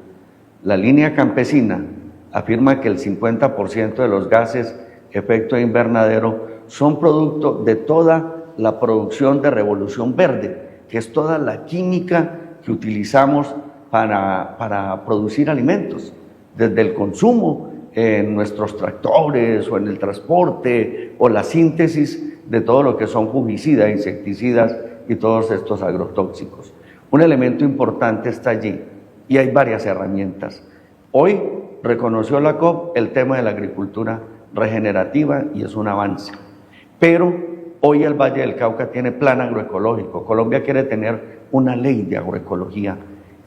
La línea campesina afirma que el 50% de los gases efecto invernadero son producto de toda la producción de revolución verde, que es toda la química que utilizamos para producir alimentos, desde el consumo en nuestros tractores o en el transporte o la síntesis de todo lo que son fungicidas, insecticidas y todos estos agrotóxicos. Un elemento importante está allí y hay varias herramientas. Hoy reconoció la COP el tema de la agricultura regenerativa y es un avance, pero hoy el Valle del Cauca tiene plan agroecológico. Colombia quiere tener una ley de agroecología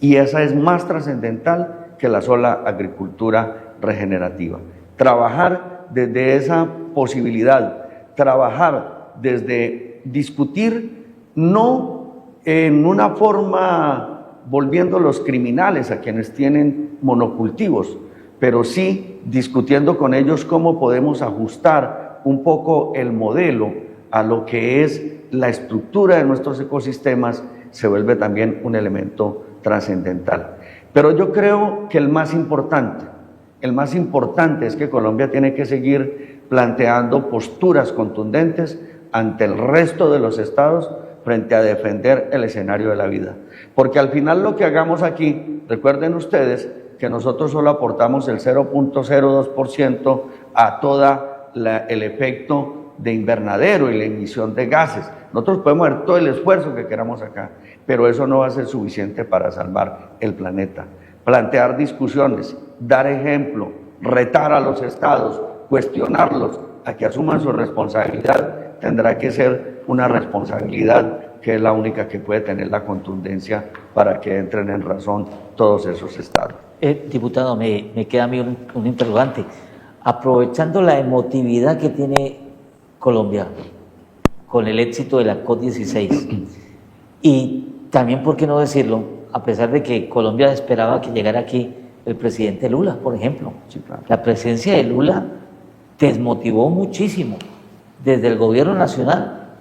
y esa es más trascendental que la sola agricultura regenerativa. Trabajar desde esa posibilidad, trabajar desde discutir, no en una forma volviendo los criminales a quienes tienen monocultivos, pero sí discutiendo con ellos cómo podemos ajustar un poco el modelo a lo que es la estructura de nuestros ecosistemas, se vuelve también un elemento trascendental. Pero yo creo que el más importante es que Colombia tiene que seguir planteando posturas contundentes ante el resto de los estados frente a defender el escenario de la vida. Porque al final lo que hagamos aquí, recuerden ustedes que nosotros solo aportamos el 0.02% a todo el efecto de invernadero y la emisión de gases. Nosotros podemos hacer todo el esfuerzo que queramos acá, pero eso no va a ser suficiente para salvar el planeta. Plantear discusiones, dar ejemplo, retar a los estados, cuestionarlos a que asuman su responsabilidad, tendrá que ser una responsabilidad que es la única que puede tener la contundencia para que entren en razón todos esos estados. Diputado, me queda a mí un interrogante. Aprovechando la emotividad que tiene Colombia con el éxito de la COP16 y también, ¿por qué no decirlo?, a pesar de que Colombia esperaba que llegara aquí el presidente Lula, por ejemplo. Sí, claro. La presencia de Lula desmotivó muchísimo, desde el gobierno nacional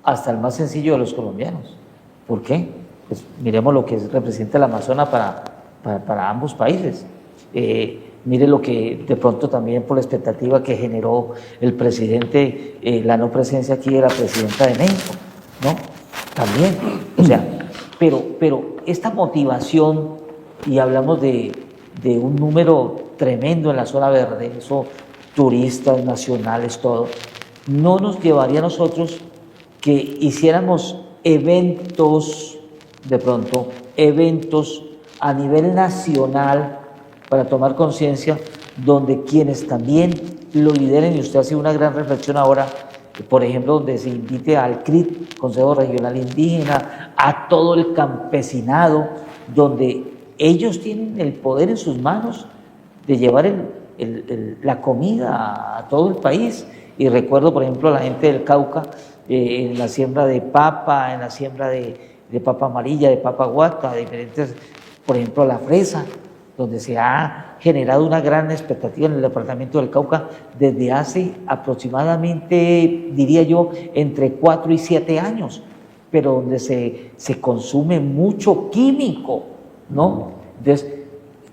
hasta el más sencillo de los colombianos. ¿Por qué? Pues miremos lo que representa el Amazonas para ambos países. Mire lo que de pronto también por la expectativa que generó el presidente, la no presencia aquí de la presidenta de México, ¿no? También, o sea, pero esta motivación, y hablamos de un número tremendo en la zona verde, eso, turistas nacionales, todo, no nos llevaría a nosotros que hiciéramos eventos, de pronto, eventos a nivel nacional para tomar conciencia, donde quienes también lo lideren, y usted hace una gran reflexión ahora, por ejemplo, donde se invite al CRIT, Consejo Regional Indígena, a todo el campesinado, donde ellos tienen el poder en sus manos de llevar la comida a todo el país. Y recuerdo, por ejemplo, a la gente del Cauca, en la siembra de papa, en la siembra de papa amarilla, de papa guata, de diferentes, por ejemplo, la fresa, donde se ha generado una gran expectativa en el departamento del Cauca desde hace aproximadamente, diría yo, entre 4 y 7 años, pero donde se consume mucho químico, ¿no? Entonces,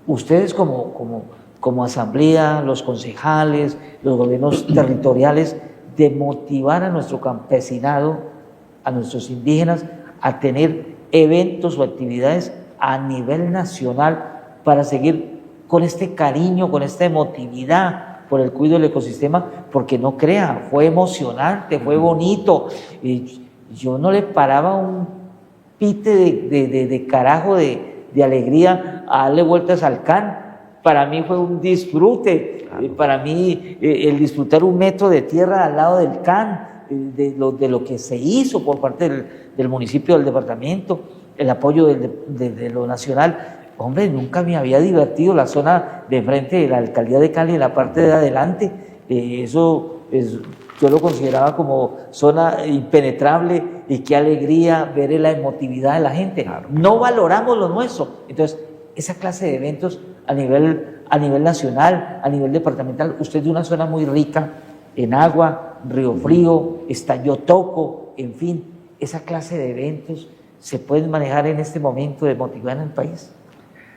ustedes como asamblea, los concejales, los gobiernos territoriales, de motivar a nuestro campesinado, a nuestros indígenas, a tener eventos o actividades a nivel nacional para seguir con este cariño, con esta emotividad por el cuidado del ecosistema, porque no crea, fue emocionante, fue bonito. Yo no le paraba un pite de carajo de alegría a darle vueltas al can. Para mí fue un disfrute, para mí el disfrutar 1 metro de tierra al lado del can, de lo que se hizo por parte del municipio, del departamento, el apoyo de lo nacional. Hombre, nunca me había divertido la zona de frente de la alcaldía de Cali, en la parte de adelante. Yo lo consideraba como zona impenetrable y qué alegría ver la emotividad de la gente. Claro. No valoramos lo nuestro. Entonces, esa clase de eventos a nivel nacional, a nivel departamental, usted es de una zona muy rica en agua, Río Frío, Estalló Toco, en fin, esa clase de eventos se pueden manejar en este momento de motivar en el país.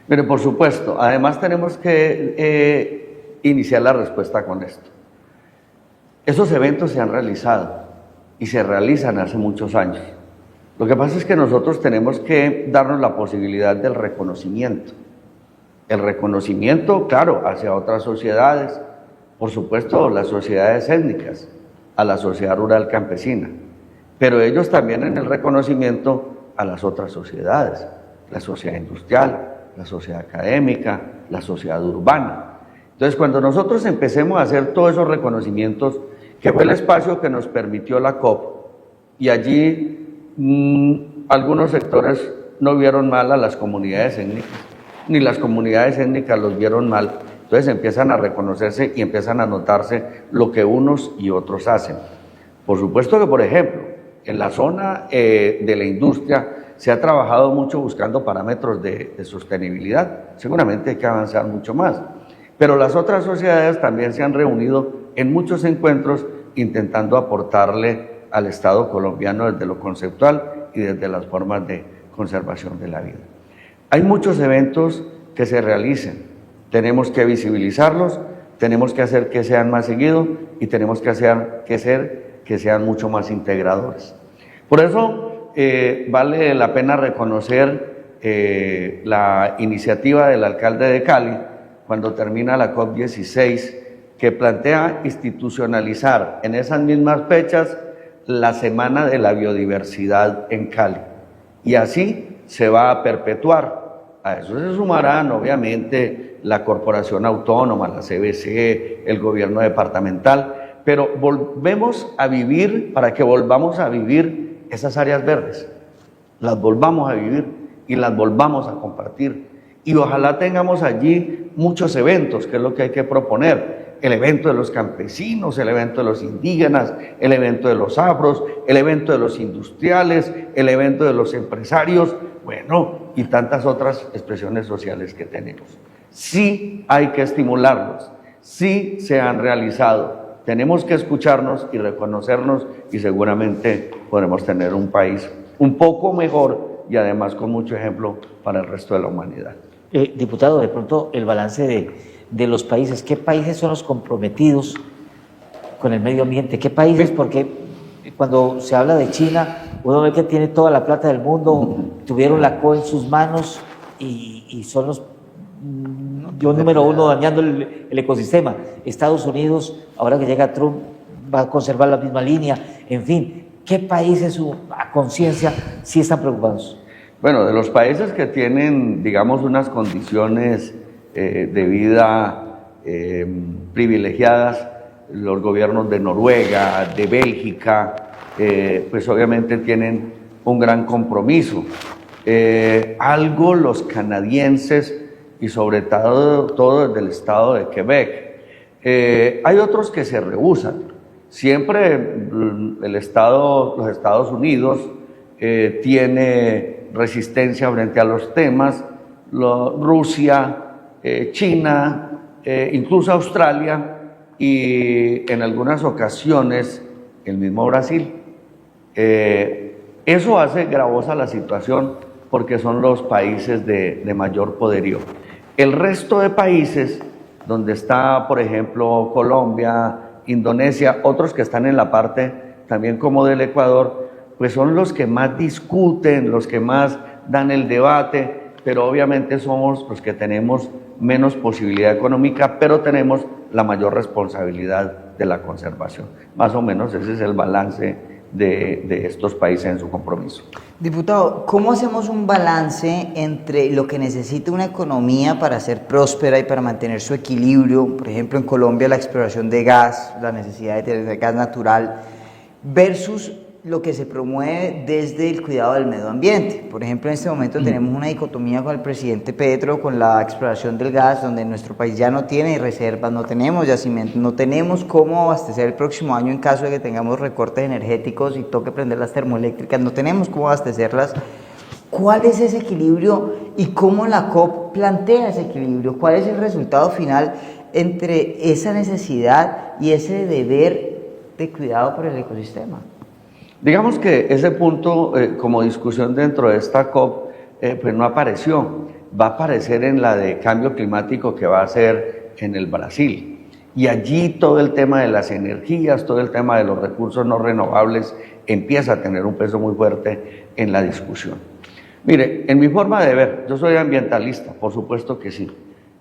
Mire, por supuesto, además tenemos que iniciar la respuesta con esto. Esos eventos se han realizado y se realizan hace muchos años. Lo que pasa es que nosotros tenemos que darnos la posibilidad del reconocimiento. El reconocimiento, claro, hacia otras sociedades, por supuesto, las sociedades étnicas, a la sociedad rural campesina, pero ellos también en el reconocimiento a las otras sociedades, la sociedad industrial, la sociedad académica, la sociedad urbana. Entonces, cuando nosotros empecemos a hacer todos esos reconocimientos, que fue el espacio que nos permitió la COP, y allí algunos sectores no vieron mal a las comunidades étnicas, ni las comunidades étnicas los vieron mal, entonces empiezan a reconocerse y empiezan a notarse lo que unos y otros hacen. Por supuesto que, por ejemplo, en la zona de la industria se ha trabajado mucho buscando parámetros de sostenibilidad, seguramente hay que avanzar mucho más, pero las otras sociedades también se han reunido en muchos encuentros intentando aportarle al Estado colombiano desde lo conceptual y desde las formas de conservación de la vida. Hay muchos eventos que se realicen, tenemos que visibilizarlos, tenemos que hacer que sean más seguidos y tenemos que hacer que sean mucho más integradores. Por eso vale la pena reconocer la iniciativa del alcalde de Cali cuando termina la COP16, que plantea institucionalizar en esas mismas fechas la Semana de la Biodiversidad en Cali. Y así se va a perpetuar. A eso se sumarán, obviamente, la Corporación Autónoma, la CBC, el gobierno departamental, pero volvemos a vivir, para que volvamos a vivir esas áreas verdes, las volvamos a vivir y las volvamos a compartir. Y ojalá tengamos allí muchos eventos, que es lo que hay que proponer. El evento de los campesinos, el evento de los indígenas, el evento de los afros, el evento de los industriales, el evento de los empresarios, bueno, y tantas otras expresiones sociales que tenemos. Sí hay que estimularlos, sí se han realizado. Tenemos que escucharnos y reconocernos y seguramente podremos tener un país un poco mejor y además con mucho ejemplo para el resto de la humanidad. Diputado, de pronto el balance de los países, ¿qué países son los comprometidos con el medio ambiente? ¿Qué países? Porque cuando se habla de China, uno ve que tiene toda la plata del mundo, tuvieron la CO en sus manos y son los número uno dañando el ecosistema. Estados Unidos, ahora que llega Trump, va a conservar la misma línea. En fin, ¿qué países a conciencia sí están preocupados? Bueno, de los países que tienen, digamos, unas condiciones de vida privilegiadas, los gobiernos de Noruega, de Bélgica, pues obviamente tienen un gran compromiso. Algo los canadienses y sobre todo desde el estado de Quebec. Hay otros que se rehúsan. Siempre los Estados Unidos tiene resistencia frente a los temas, Rusia, China, incluso Australia y en algunas ocasiones el mismo Brasil. Eso hace gravosa la situación porque son los países de mayor poderío. El resto de países, donde está, por ejemplo, Colombia, Indonesia, otros que están en la parte también como del Ecuador, pues son los que más discuten, los que más dan el debate, pero obviamente somos los que tenemos menos posibilidad económica, pero tenemos la mayor responsabilidad de la conservación. Más o menos ese es el balance de estos países en su compromiso. Diputado, ¿cómo hacemos un balance entre lo que necesita una economía para ser próspera y para mantener su equilibrio? Por ejemplo, en Colombia la exploración de gas, la necesidad de tener gas natural, versus lo que se promueve desde el cuidado del medio ambiente. Por ejemplo, en este momento tenemos una dicotomía con el presidente Petro, con la exploración del gas, donde nuestro país ya no tiene reservas, no tenemos yacimientos, no tenemos cómo abastecer el próximo año en caso de que tengamos recortes energéticos y toque prender las termoeléctricas, no tenemos cómo abastecerlas. ¿Cuál es ese equilibrio y cómo la COP plantea ese equilibrio? ¿Cuál es el resultado final entre esa necesidad y ese deber de cuidado por el ecosistema? Digamos que ese punto como discusión dentro de esta COP pues no apareció, va a aparecer en la de cambio climático que va a ser en el Brasil. Y allí todo el tema de las energías, todo el tema de los recursos no renovables empieza a tener un peso muy fuerte en la discusión. Mire, en mi forma de ver, yo soy ambientalista, por supuesto que sí,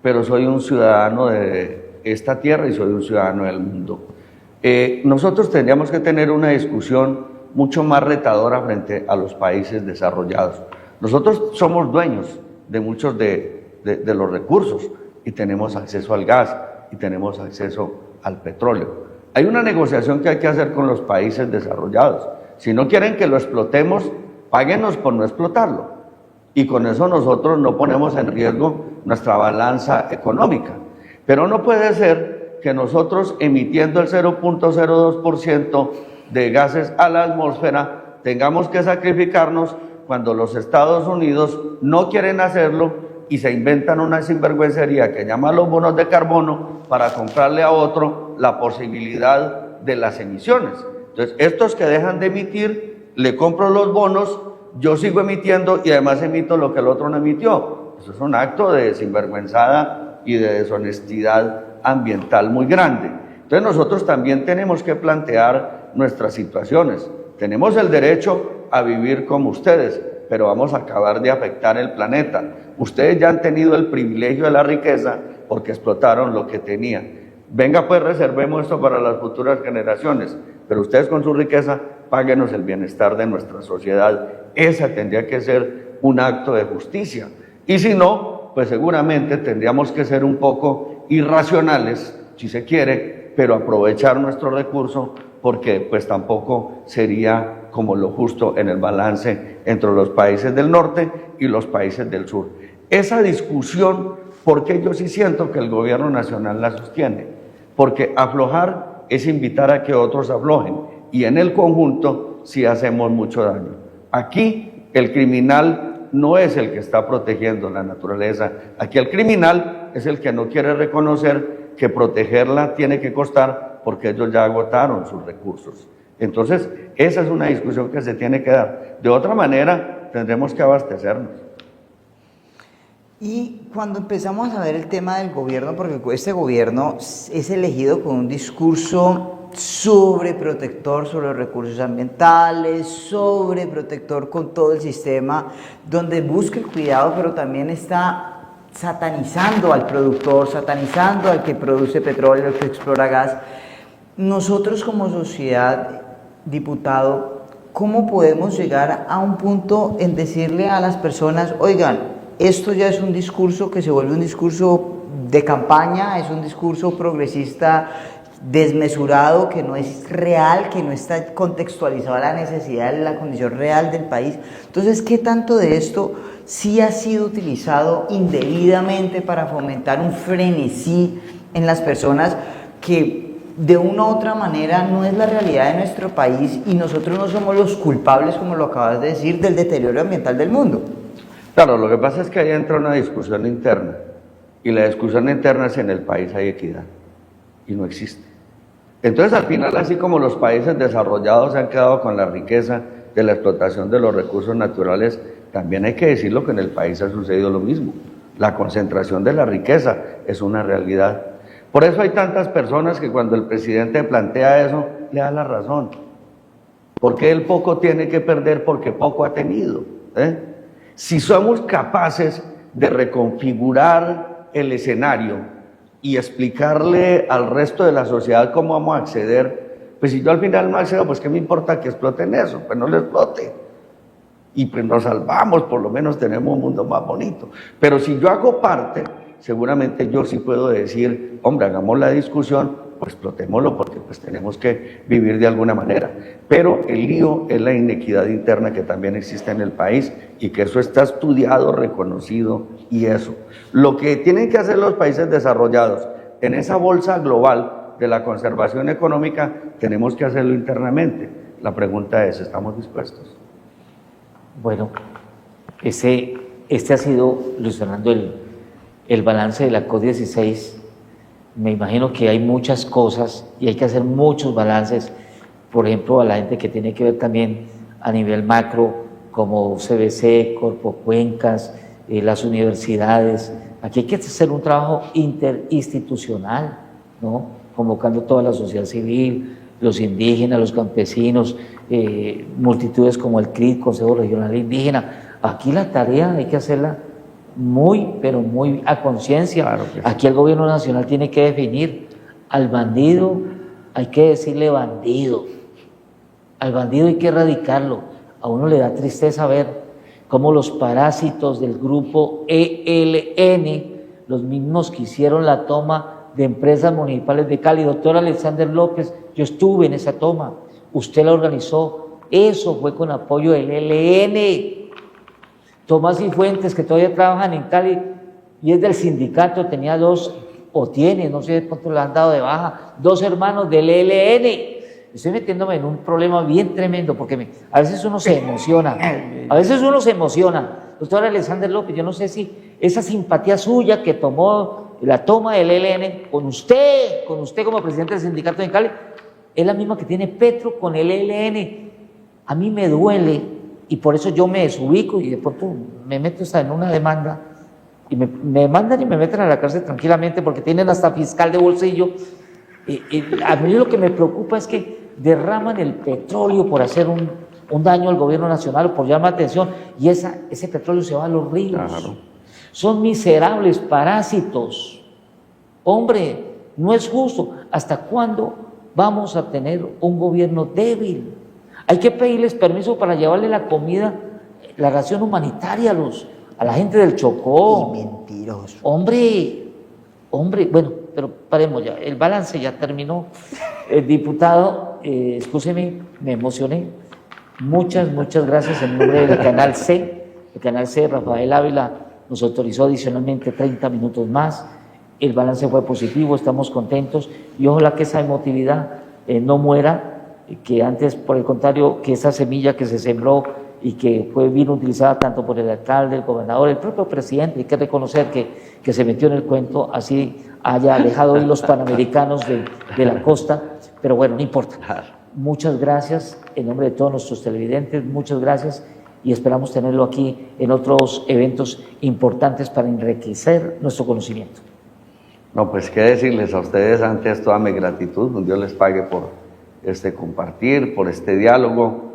pero soy un ciudadano de esta tierra y soy un ciudadano del mundo. Nosotros tendríamos que tener una discusión mucho más retadora frente a los países desarrollados. Nosotros somos dueños de muchos de los recursos y tenemos acceso al gas y tenemos acceso al petróleo. Hay una negociación que hay que hacer con los países desarrollados. Si no quieren que lo explotemos, páguenos por no explotarlo. Y con eso nosotros no ponemos en riesgo nuestra balanza económica. Pero no puede ser que nosotros, emitiendo el 0.02% de gases a la atmósfera, tengamos que sacrificarnos cuando los Estados Unidos no quieren hacerlo y se inventan una sinvergüencería que llama los bonos de carbono para comprarle a otro la posibilidad de las emisiones. Entonces, estos que dejan de emitir, le compro los bonos, yo sigo emitiendo y además emito lo que el otro no emitió. Eso es un acto de sinvergüenzada y de deshonestidad ambiental muy grande. Entonces nosotros también tenemos que plantear nuestras situaciones. Tenemos el derecho a vivir como ustedes, pero vamos a acabar de afectar el planeta. Ustedes ya han tenido el privilegio de la riqueza porque explotaron lo que tenían. Venga, pues reservemos esto para las futuras generaciones, pero ustedes con su riqueza páguenos el bienestar de nuestra sociedad. Esa tendría que ser un acto de justicia. Y si no, pues seguramente tendríamos que ser un poco irracionales, si se quiere, pero aprovechar nuestro recurso, porque pues tampoco sería como lo justo en el balance entre los países del norte y los países del sur. Esa discusión, porque yo sí siento que el gobierno nacional la sostiene, porque aflojar es invitar a que otros aflojen, y en el conjunto sí hacemos mucho daño. Aquí el criminal no es el que está protegiendo la naturaleza, aquí el criminal es el que no quiere reconocer que protegerla tiene que costar porque ellos ya agotaron sus recursos. Entonces, esa es una discusión que se tiene que dar. De otra manera, tendremos que abastecernos. Y cuando empezamos a ver el tema del gobierno, porque este gobierno es elegido con un discurso sobreprotector sobre los recursos ambientales, sobreprotector con todo el sistema, donde busca el cuidado, pero también está satanizando al productor, satanizando al que produce petróleo, al que explora gas. Nosotros como sociedad, diputado, ¿cómo podemos llegar a un punto en decirle a las personas, oigan, esto ya es un discurso que se vuelve un discurso de campaña, es un discurso progresista desmesurado, que no es real, que no está contextualizado a la necesidad de la condición real del país? Entonces, ¿qué tanto de esto sí ha sido utilizado indebidamente para fomentar un frenesí en las personas que de una u otra manera no es la realidad de nuestro país y nosotros no somos los culpables, como lo acabas de decir, del deterioro ambiental del mundo? Claro, lo que pasa es que ahí entra una discusión interna, y la discusión interna es si en el país hay equidad, y no existe. Entonces, al final, así como los países desarrollados se han quedado con la riqueza de la explotación de los recursos naturales, también hay que decirlo que en el país ha sucedido lo mismo. La concentración de la riqueza es una realidad. Por eso hay tantas personas que cuando el presidente plantea eso, le da la razón. Porque él poco tiene que perder porque poco ha tenido. Si somos capaces de reconfigurar el escenario y explicarle al resto de la sociedad cómo vamos a acceder, pues si yo al final no accedo, pues qué me importa que exploten eso, pues no lo explote. Y pues nos salvamos, por lo menos tenemos un mundo más bonito. Pero si yo hago parte, seguramente yo sí puedo decir, hombre, hagamos la discusión pues explotémoslo porque pues tenemos que vivir de alguna manera. Pero el lío es la inequidad interna que también existe en el país y que eso está estudiado, reconocido y eso. Lo que tienen que hacer los países desarrollados en esa bolsa global de la conservación económica, tenemos que hacerlo internamente. La pregunta es, ¿estamos dispuestos? Bueno, este ha sido, Luis Fernando, el balance de la COP16. Me imagino que hay muchas cosas y hay que hacer muchos balances, por ejemplo, a la gente que tiene que ver también a nivel macro, como CBC, Corpo Cuencas, las universidades. Aquí hay que hacer un trabajo interinstitucional, ¿no? Convocando toda la sociedad civil, los indígenas, los campesinos, multitudes como el CRID, Consejo Regional Indígena. Aquí la tarea hay que hacerla muy, pero muy a conciencia. Claro que sí. Aquí el gobierno nacional tiene que definir al bandido, hay que decirle bandido. Al bandido hay que erradicarlo. A uno le da tristeza ver cómo los parásitos del grupo ELN, los mismos que hicieron la toma de empresas municipales de Cali, doctor Alexander López, yo estuve en esa toma, usted la organizó, eso fue con apoyo del ELN. Tomás y Fuentes, que todavía trabajan en Cali y es del sindicato, tenía dos, o tiene, no sé cuánto le han dado de baja, 2 hermanos del ELN. Estoy metiéndome en un problema bien tremendo porque a veces uno se emociona, Doctor Alexander López, yo no sé si esa simpatía suya que tomó la toma del ELN con usted como presidente del sindicato de Cali, es la misma que tiene Petro con el ELN. A mí me duele y por eso yo me desubico y de pronto me meto hasta en una demanda y me mandan y me meten a la cárcel tranquilamente porque tienen hasta fiscal de bolsillo. A mí lo que me preocupa es que derraman el petróleo por hacer un daño al gobierno nacional o por llamar la atención y ese petróleo se va a los ríos. Claro. Son miserables parásitos. Hombre, no es justo. ¿Hasta cuándo vamos a tener un gobierno débil? Hay que pedirles permiso para llevarle la comida, la ración humanitaria a la gente del Chocó. Y mentiroso. Hombre, bueno, pero paremos ya. El balance ya terminó. El diputado, escúcheme, me emocioné. Muchas gracias en nombre del Canal C. El Canal C, Rafael Ávila, nos autorizó adicionalmente 30 minutos más. El balance fue positivo, estamos contentos y ojalá que esa emotividad no muera, que antes, por el contrario, que esa semilla que se sembró y que fue bien utilizada tanto por el alcalde, el gobernador, el propio presidente, hay que reconocer que se metió en el cuento, así haya alejado hoy los panamericanos de la costa, pero bueno, no importa. Muchas gracias en nombre de todos nuestros televidentes, muchas gracias y esperamos tenerlo aquí en otros eventos importantes para enriquecer nuestro conocimiento. No, pues qué decirles a ustedes antes toda mi gratitud, un Dios les pague por este compartir, por este diálogo.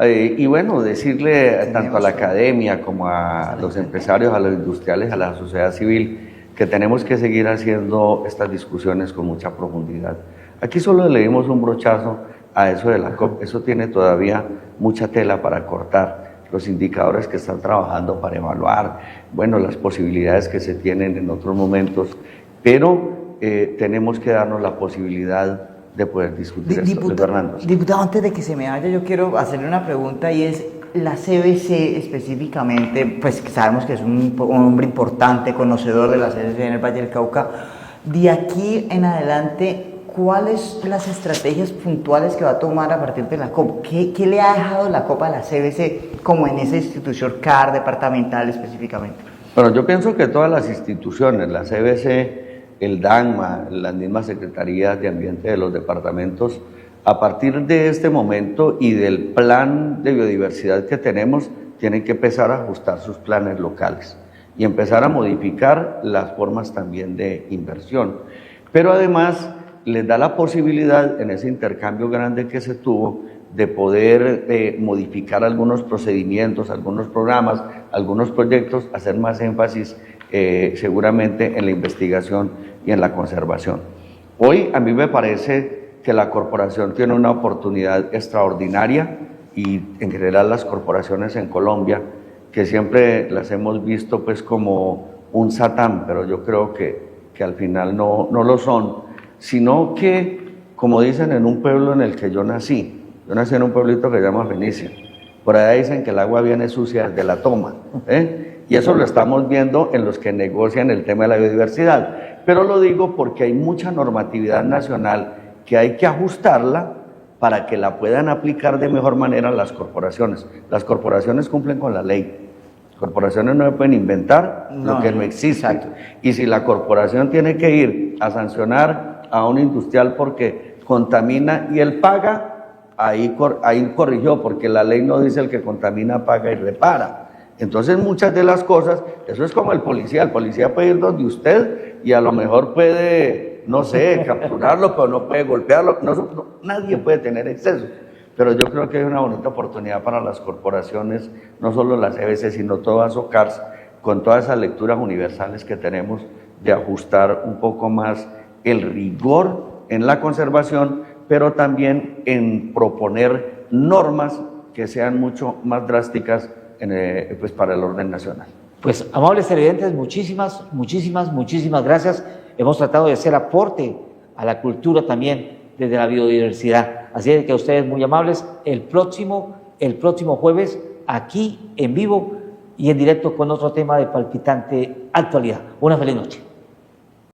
Y bueno, decirle tanto a la academia como a los empresarios, a los industriales, a la sociedad civil, que tenemos que seguir haciendo estas discusiones con mucha profundidad. Aquí solo le dimos un brochazo a eso de la COP, eso tiene todavía mucha tela para cortar, los indicadores que están trabajando para evaluar, bueno, las posibilidades que se tienen en otros momentos, pero tenemos que darnos la posibilidad de poder discutir esto. Fernando. Diputado, antes de que se me vaya, yo quiero hacerle una pregunta y es, la CBC específicamente, pues sabemos que es un hombre importante, conocedor de la CBC en el Valle del Cauca, de aquí en adelante, ¿cuáles las estrategias puntuales que va a tomar a partir de la COP? ¿Qué le ha dejado la COP a la CBC como en esa institución CAR departamental específicamente? Bueno, yo pienso que todas las instituciones, la CBC, el DANMA, las mismas secretarías de ambiente de los departamentos, a partir de este momento y del plan de biodiversidad que tenemos, tienen que empezar a ajustar sus planes locales y empezar a modificar las formas también de inversión. Pero además les da la posibilidad, en ese intercambio grande que se tuvo, de poder modificar algunos procedimientos, algunos programas, algunos proyectos, hacer más énfasis seguramente en la investigación y en la conservación. Hoy a mí me parece que la corporación tiene una oportunidad extraordinaria y en general las corporaciones en Colombia, que siempre las hemos visto pues como un satán, pero yo creo que al final no lo son, sino que, como dicen en un pueblo en el que yo nací en un pueblito que se llama Fenicia, por allá dicen que el agua viene sucia desde la toma, y eso lo estamos viendo en los que negocian el tema de la biodiversidad, pero lo digo porque hay mucha normatividad nacional que hay que ajustarla para que la puedan aplicar de mejor manera las corporaciones. Las corporaciones cumplen con la ley. Las corporaciones no pueden inventar lo que no existe. Exacto. Y si la corporación tiene que ir a sancionar a un industrial porque contamina y él paga, ahí corrigió, porque la ley no dice el que contamina paga y repara. Entonces muchas de las cosas, eso es como el policía puede ir donde usted y a lo mejor puede, no sé, capturarlo, pero no puede golpearlo, nadie puede tener exceso. Pero yo creo que hay una bonita oportunidad para las corporaciones, no solo las EBC, sino todas OCARS, con todas esas lecturas universales que tenemos, de ajustar un poco más el rigor en la conservación, pero también en proponer normas que sean mucho más drásticas pues para el orden nacional. Pues, amables televidentes, muchísimas gracias. Hemos tratado de hacer aporte a la cultura también desde la biodiversidad. Así es que a ustedes muy amables, el próximo jueves, aquí en vivo y en directo con otro tema de palpitante actualidad. Una feliz noche.